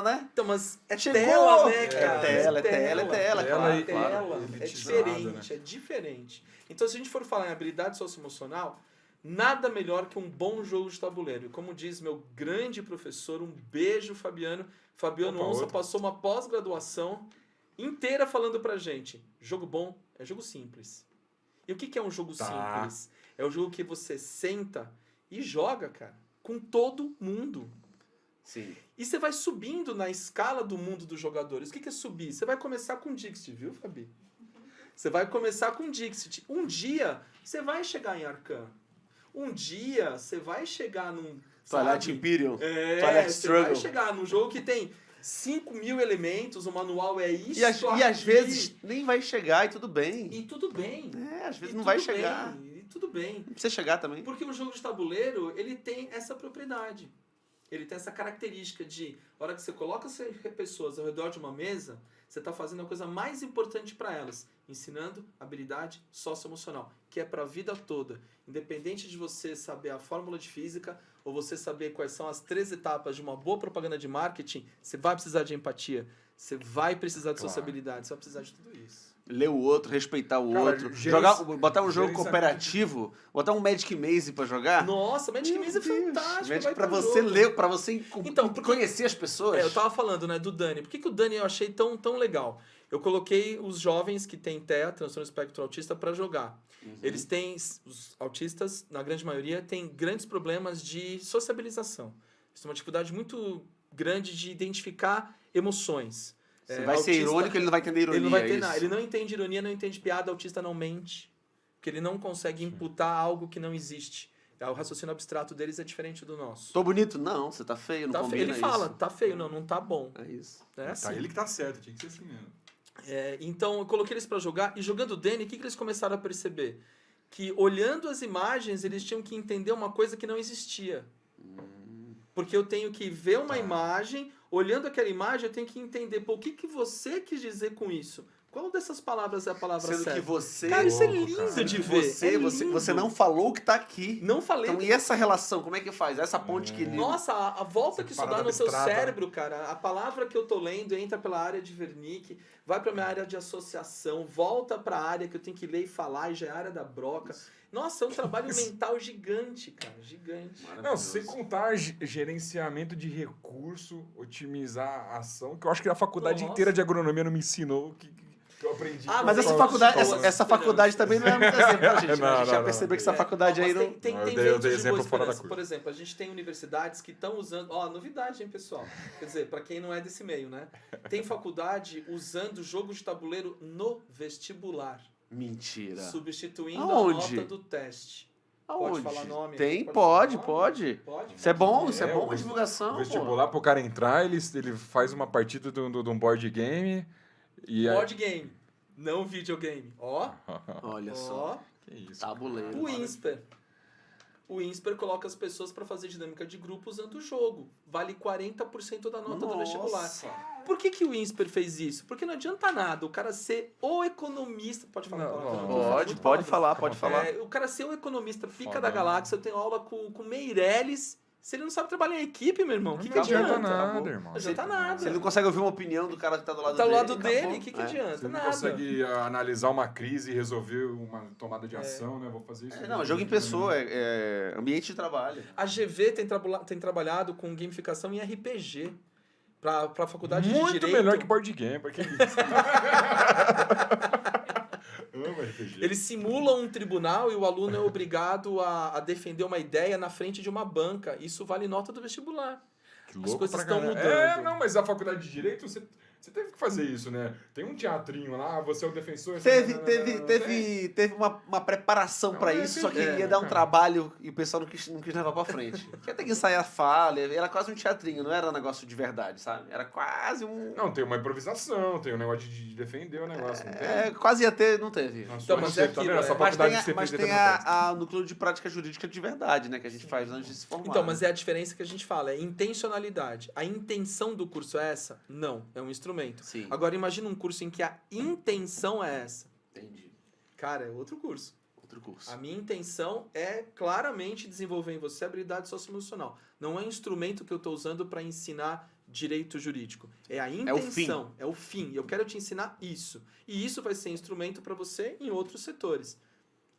E: né?
C: Então, mas é
E: Chegou!
C: tela, né,
E: É
C: cara?
E: tela,
B: Tela
E: claro,
B: e-
E: claro.
C: É
B: elitizada,
C: diferente, é diferente. Então, se a gente for falar em habilidade socioemocional, nada melhor que um bom jogo de tabuleiro. E como diz meu grande professor, um beijo, Fabiano. Fabiano
B: Opa,
C: Onça
B: outro.
C: passou uma pós-graduação inteira falando pra gente. Jogo bom é jogo simples. E o que é um jogo
B: Tá.
C: simples? É o jogo que você senta e joga, cara, com todo mundo.
E: Sim.
C: E você vai subindo na escala do mundo dos jogadores. O que é subir? Você vai começar com Dixit, viu, Fabi? Você vai começar com Dixit. Um dia, você vai chegar em Arcan. Um dia, você vai chegar num...
E: Twilight
C: sabe?
E: Imperium.
C: É,
E: Twilight
C: você vai
E: Struggle.
C: chegar num jogo que tem 5.000 elementos, o manual é isso
E: E às
C: aqui.
E: vezes nem vai chegar e tudo bem.
C: E tudo bem.
E: É, às vezes
C: E
E: não vai
C: tudo
E: chegar.
C: bem, E tudo bem.
E: Não precisa chegar também.
C: Porque o jogo de tabuleiro, ele tem essa propriedade. Ele tem essa característica de, a hora que você coloca as pessoas ao redor de uma mesa, você está fazendo a coisa mais importante para elas, ensinando habilidade socioemocional, que é para a vida toda. Independente de você saber a fórmula de física ou você saber quais são as 3 etapas de uma boa propaganda de marketing, você vai precisar de empatia, você vai precisar de
B: Claro.
C: sociabilidade, você vai precisar de tudo isso.
E: Ler o outro, respeitar o
B: Cara,
E: outro. Botar um jogo cooperativo, botar um Magic Maze pra jogar.
C: Nossa, Magic
E: Meu
C: Maze é
E: Deus.
C: fantástico.
E: Magic
C: vai
E: pra
C: pro
E: você
C: jogo.
E: ler, pra você
C: Então, porque-
E: conhecer as pessoas.
C: Eu tava falando, né, do Dani. Por que o Dani eu achei tão legal? Eu coloquei os jovens que têm TEA, transtorno espectro autista, para jogar. Eles têm, os autistas, na grande maioria, têm grandes problemas de sociabilização. Eles têm uma dificuldade muito grande de identificar emoções.
E: Você vai ser irônico, ele não vai entender ironia.
C: Ele não vai ter
E: isso.
C: nada. Ele não entende ironia, não entende piada, autista não mente. Porque ele não consegue imputar algo que não existe. O raciocínio abstrato deles é diferente do nosso.
E: Tô bonito? Não, você tá feio, não
C: Tá
E: combina
C: feio. Ele fala,
E: isso.
C: tá feio, não tá bom.
E: É isso.
C: É assim.
B: Tá ele que tá certo, tinha que ser assim mesmo.
C: Então eu coloquei eles pra jogar e jogando o Dene, o que eles começaram a perceber? Que olhando as imagens, eles tinham que entender uma coisa que não existia. Porque eu tenho que ver uma imagem, olhando aquela imagem, eu tenho que entender, pô, o que você quis dizer com isso? Qual dessas palavras é a palavra
E: Sendo
C: certa?
E: que você...
C: Cara, isso é
B: Louco,
C: lindo
B: cara.
C: de ver.
E: Você não falou o que tá aqui.
C: Não falei.
E: Então, e essa relação, como é que faz? Essa ponte que...
C: Nossa, a volta que isso dá
B: parada
C: no seu
B: abstrata.
C: cérebro, cara. A palavra que eu tô lendo entra pela área de Wernicke, vai pra minha área de associação, volta pra área que eu tenho que ler e falar, e já é a área da broca. Nossa, é um trabalho mental gigante, cara. Gigante.
B: Não, sem contar gerenciamento de recurso, otimizar a ação, que eu acho que a faculdade
C: Nossa.
B: inteira de agronomia não me ensinou o que eu aprendi.
C: Ah,
E: Mas essa
C: Não,
E: faculdade,
C: não,
E: essa faculdade também não é muito exemplo, né, gente?
B: Não,
E: A gente já
B: não,
E: percebeu
B: não.
E: que essa faculdade aí
C: Mas
E: não...
C: tem
B: Eu dei
C: ventos de
B: exemplo
C: boa
B: fora da
C: esperança.
B: curva.
C: Por exemplo, a gente tem universidades que estão usando... Ó, novidade, hein, pessoal? Quer dizer, pra quem não é desse meio, né? Tem faculdade usando jogo de tabuleiro no vestibular.
E: Mentira.
C: Substituindo
E: Aonde?
C: a nota do teste.
E: Aonde?
C: Pode falar nome?
E: Tem,
C: Pode falar
E: pode.
C: nome? Pode.
E: Isso é bom,
B: É,
E: isso é bom pra
B: o
E: divulgação,
B: O vestibular pro cara entrar, ele faz uma partida de um board game e
C: Board game, não videogame. Ó,
E: pô. Olha só.
C: ó.
B: Que isso.
E: Tabuleiro.
C: O INSPER. O INSPER coloca as pessoas para fazer dinâmica de grupo usando o jogo. Vale 40% da nota do vestibular.
E: Nossa.
C: Por que o INSPER fez isso? Porque não adianta nada o cara ser o economista... Pode falar?
B: Não,
C: palavrão?
B: não.
C: Eu falo muito
E: Pode
C: palavrão.
E: falar, pode falar.
C: O cara ser o economista pica
B: Foda,
C: da
B: né?
C: galáxia, eu tenho aula com Meirelles. Se ele não sabe trabalhar em equipe, meu irmão, o que
B: Não adianta
C: adianta?
B: nada, irmão.
C: Não adianta nada.
E: Se ele não consegue ouvir uma opinião do cara que tá do lado
C: Tá
E: dele...
C: do lado dele,
E: acabou.
C: o que
E: É.
C: adianta?
B: Você não
C: Nada.
B: consegue analisar uma crise e resolver uma tomada de ação, né? Vou fazer isso.
E: Não, jogo em pessoa, é ambiente de trabalho.
C: A GV tem trabalhado com gamificação em RPG. Pra faculdade de
B: Muito
C: Direito.
B: melhor que board game, porque isso. Amo RPG.
C: Eles simulam um tribunal e o aluno é obrigado a defender uma ideia na frente de uma banca. Isso vale nota do vestibular.
B: Que
C: As coisas
B: pra
C: estão
B: caralho.
C: mudando.
B: É, não, mas a faculdade de Direito, você teve que fazer isso, né? Tem um teatrinho lá, você é o defensor...
E: Teve uma preparação pra
B: Não, é
E: isso, só que
B: RPG,
E: ia dar um
B: cara.
E: trabalho e o pessoal não quis levar pra frente. Ia ter que ensaiar fala, era quase um teatrinho, não era um negócio de verdade, sabe? Era quase um...
B: Não, tem uma improvisação, tem um negócio de defender o negócio, não tem?
E: Quase ia ter, não teve.
B: Nossa,
C: Então,
B: mas
C: mas é
B: tá vendo?
C: aquilo,
B: Essa
C: é.
E: Mas
B: faculdade
E: tem,
B: que você
E: mas
B: fez
E: tem
B: também não presta.
E: a núcleo de prática jurídica de verdade, né? Que a gente faz antes de se formar.
C: Então, mas é a diferença que a gente fala, é intencionalidade. A intenção do curso é essa? Não, é um instrumento.
E: Sim,
C: Agora imagina um curso em que a intenção é essa.
E: entendi.
C: Cara, é outro curso.
E: Outro curso.
C: A minha intenção é claramente desenvolver em você habilidade socioemocional. Não é instrumento que eu estou usando para ensinar direito jurídico. É a intenção, é o fim. Eu quero te ensinar isso. E isso vai ser instrumento para você em outros setores.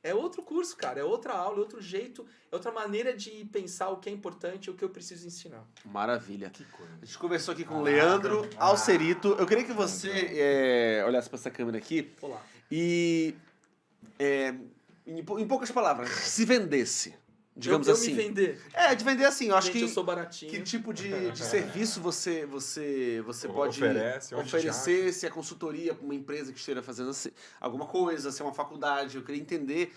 C: É outro curso, cara. É outra aula, é outro jeito, é outra maneira de pensar o que é importante e o que eu preciso ensinar.
E: Maravilha.
B: Que coisa.
E: A gente conversou aqui com o Leandro Alcerito. Eu queria que você olhasse para essa câmera aqui
C: Olá.
E: e, em poucas palavras, se vendesse, digamos
C: eu
E: assim.
C: me vender.
E: De vender assim. Eu acho
C: Gente,
E: que...
C: eu sou baratinho.
E: Que tipo de serviço você pode
B: Oferece, onde te
E: oferecer, se é consultoria para uma empresa que esteja fazendo alguma coisa, se é uma faculdade. Eu queria entender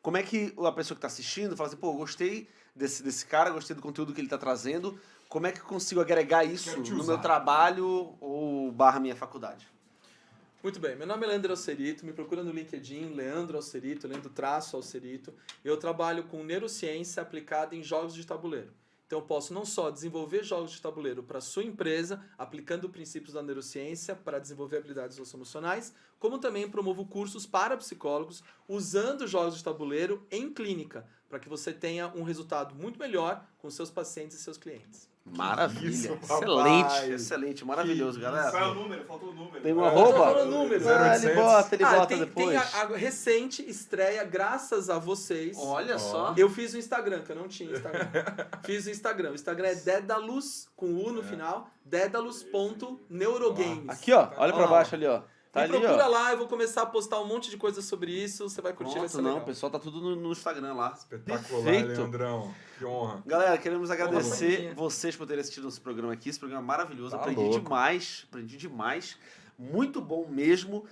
E: como é que a pessoa que está assistindo fala assim, pô, gostei desse cara, gostei do conteúdo que ele está trazendo, como é que eu consigo agregar isso
B: Quero te
E: no
B: usar.
E: meu trabalho ou minha faculdade?
C: Muito bem, meu nome é Leandro Alcerito, me procura no LinkedIn, Leandro Alcerito, Leandro-Alcerito. Eu trabalho com neurociência aplicada em jogos de tabuleiro. Então eu posso não só desenvolver jogos de tabuleiro para sua empresa, aplicando princípios da neurociência para desenvolver habilidades socioemocionais, como também promovo cursos para psicólogos usando jogos de tabuleiro em clínica, para que você tenha um resultado muito melhor com seus pacientes e seus clientes.
E: Maravilha.
B: isso,
E: excelente,
B: papai.
E: excelente, maravilhoso, galera.
D: Qual é o número? Faltou o número.
E: Tem uma
C: Tô
E: roupa?
C: falando número.
E: Ele
B: 0800.
E: bota
C: Tem
E: depois.
C: a recente estreia, graças a vocês.
E: Olha só.
C: Eu fiz o Instagram, que eu não tinha Instagram. Fiz o Instagram. O Instagram é Dedalus, com U no final, dedalus.neurogame.
E: Aqui, ó. Olha pra
C: Ó.
E: baixo ali, ó. Tá
C: Me
E: ali,
C: procura
E: ó.
C: lá, eu vou começar a postar um monte de coisa sobre isso, você vai curtir, vai
E: Pronto,
C: ser
E: não,
C: legal.
E: o pessoal tá tudo no Instagram lá.
B: Espetacular,
E: Perfeito.
B: Leandrão. Que honra.
A: Galera, queremos
C: foi
A: agradecer
C: minha.
A: vocês por terem assistido esse programa aqui. Esse programa é maravilhoso.
B: Tá
A: Aprendi
B: louco.
A: demais. Muito bom mesmo.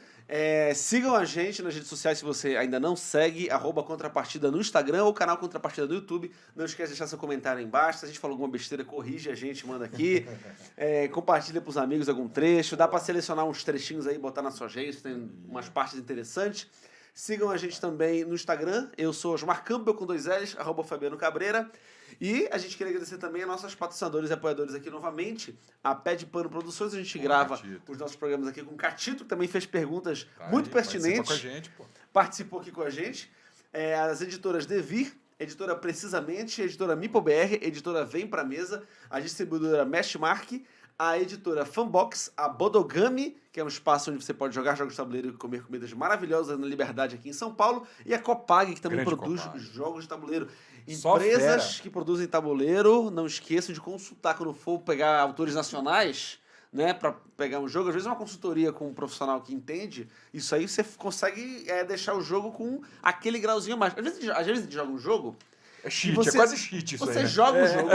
A: Sigam a gente nas redes sociais se você ainda não segue, @Contrapartida no Instagram ou canal Contrapartida no YouTube. Não esquece de deixar seu comentário aí embaixo. Se a gente falou alguma besteira, corrige a gente, manda aqui. Compartilha pros amigos algum trecho. Dá pra selecionar uns trechinhos aí e botar nas suas redes, tem umas partes interessantes. Sigam a gente também no Instagram. Eu sou Osmar Campbell com 2 L's, @Fabiano Cabreira. E a gente queria agradecer também a nossos patrocinadores e apoiadores aqui novamente. A Pé de Pano Produções, a gente
B: Boa,
A: grava
B: Catito.
A: os nossos programas aqui com o Catito, que também fez perguntas
B: Tá
A: muito
B: aí,
A: pertinentes.
B: participa com a gente, pô.
A: Participou aqui com a gente. As editoras Devir, editora Precisamente, editora MipoBR, editora Vem Pra Mesa, a distribuidora Meshmark, a editora Fanbox, a Bodogami, que é um espaço onde você pode jogar jogos de tabuleiro e comer comidas maravilhosas na Liberdade aqui em São Paulo, e a Copag, que também
B: Grande
A: produz
B: Copag.
A: jogos de tabuleiro.
B: Só
A: Empresas
B: fera.
A: que produzem tabuleiro, não esqueçam de consultar quando for pegar autores nacionais, né, para pegar um jogo. Às vezes uma consultoria com um profissional que entende, isso aí você consegue deixar o jogo com aquele grauzinho a mais. Às vezes a gente joga um jogo,
B: É cheat,
A: você-
B: é quase cheat isso
A: você
B: aí, né?
A: joga o jogo.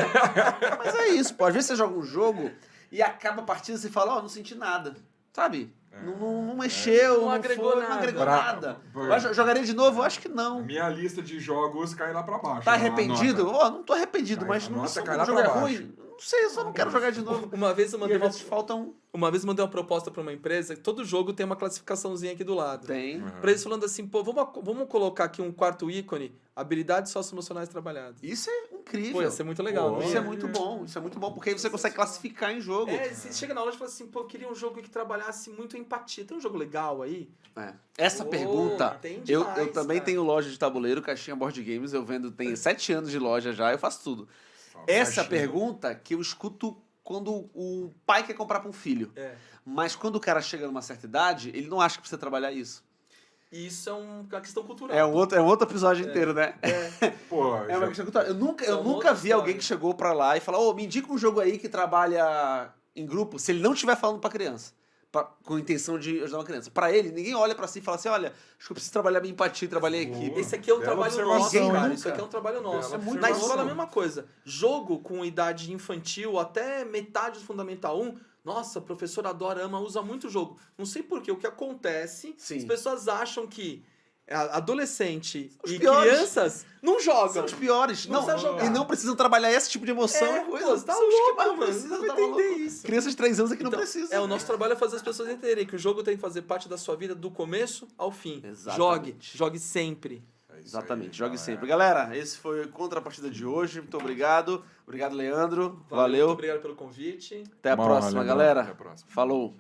A: Mas é isso, pô. Às vezes você joga um jogo e acaba a partida e você fala, não senti nada. Sabe? Não mexeu,
C: Não
A: não
C: agregou
A: foi,
C: nada.
A: não agregou
B: Pra-
A: nada.
B: pra-
A: Jogaria de novo? Eu acho que não.
B: Minha lista de jogos cai lá pra baixo.
A: Tá
B: a
A: arrependido?
B: nota.
A: Não tô arrependido,
B: Cai-
A: mas
B: a
A: não
B: nota
A: sei
B: cai
A: o
B: lá
A: jogo é
B: pra
A: ruim. Não sei, eu só não quero jogar de novo.
C: Uma vez eu
A: E
C: mandei
A: às
C: uma,
A: vezes faltam...
C: uma vez eu mandei uma proposta pra uma empresa, todo jogo tem uma classificaçãozinha aqui do lado.
A: Tem.
B: Uhum.
C: Pra eles falando assim, pô, vamos colocar aqui um quarto ícone, habilidades socioemocionais trabalhadas.
A: Isso é incrível.
C: Pô, ia ser muito legal.
B: Pô,
C: não
A: Isso
C: ia?
A: é muito bom. Isso é muito bom, porque aí você consegue classificar em jogo.
C: Você chega na loja e fala assim, pô, eu queria um jogo que trabalhasse muito a empatia. Tem um jogo legal aí?
A: Essa
C: Pô,
A: pergunta,
C: tem
A: eu
C: demais,
A: também
C: cara.
A: tenho loja de tabuleiro, Caixinha Board Games, eu vendo, tem 7 anos de loja já, eu faço tudo. Essa
B: Caixinha.
A: pergunta que eu escuto quando o pai quer comprar para um filho.
C: É.
A: Mas quando o cara chega numa certa idade, ele não acha que precisa trabalhar isso.
C: E isso é uma questão cultural.
A: É um outro episódio inteiro, né?
B: Pô,
A: É uma questão cultural. Eu nunca
C: Isso é uma
A: nunca
C: outra
A: vi
C: história.
A: alguém que chegou pra lá e falou, me indica um jogo aí que trabalha em grupo, se ele não estiver falando pra criança. Com a intenção de ajudar uma criança. Pra ele, ninguém olha pra si e fala assim, olha, acho que eu preciso trabalhar minha empatia, trabalhar em equipe.
C: Esse aqui é um
B: Bela
C: trabalho
B: observação,
C: nosso, cara.
A: nunca.
C: Isso aqui é um trabalho nosso.
B: Bela
A: É muito
C: Na
A: nosso.
C: escola é a mesma coisa. Jogo com idade infantil, até metade do Fundamental 1, nossa, a professora adora, ama, usa muito jogo. Não sei porquê, o que acontece,
A: Sim.
C: as pessoas acham que adolescente
A: Os
C: e
A: piores.
C: crianças não jogam.
A: São os piores.
C: Não
A: Não,
C: precisa jogar.
A: e não precisam trabalhar esse tipo de emoção
C: É,
A: e coisa.
C: pô, tá
A: São os que
C: louco,
A: mais
C: mano,
A: precisam,
C: não vai
A: tá
C: entender
A: maluco?
C: isso.
A: Crianças de 3 anos aqui não
C: Então,
A: precisam.
C: o nosso trabalho é fazer as pessoas entenderem que o jogo tem que fazer parte da sua vida do começo ao fim.
A: Exatamente.
C: Jogue sempre.
B: É isso
A: Exatamente,
B: aí,
A: jogue
B: galera.
A: sempre. Galera, esse foi o Contrapartida de hoje. Muito obrigado. Obrigado, Leandro. Valeu.
C: Muito obrigado pelo convite.
A: Até a
B: Uma honra,
A: próxima,
B: Leandrão.
A: galera.
B: Até a próxima.
A: Falou.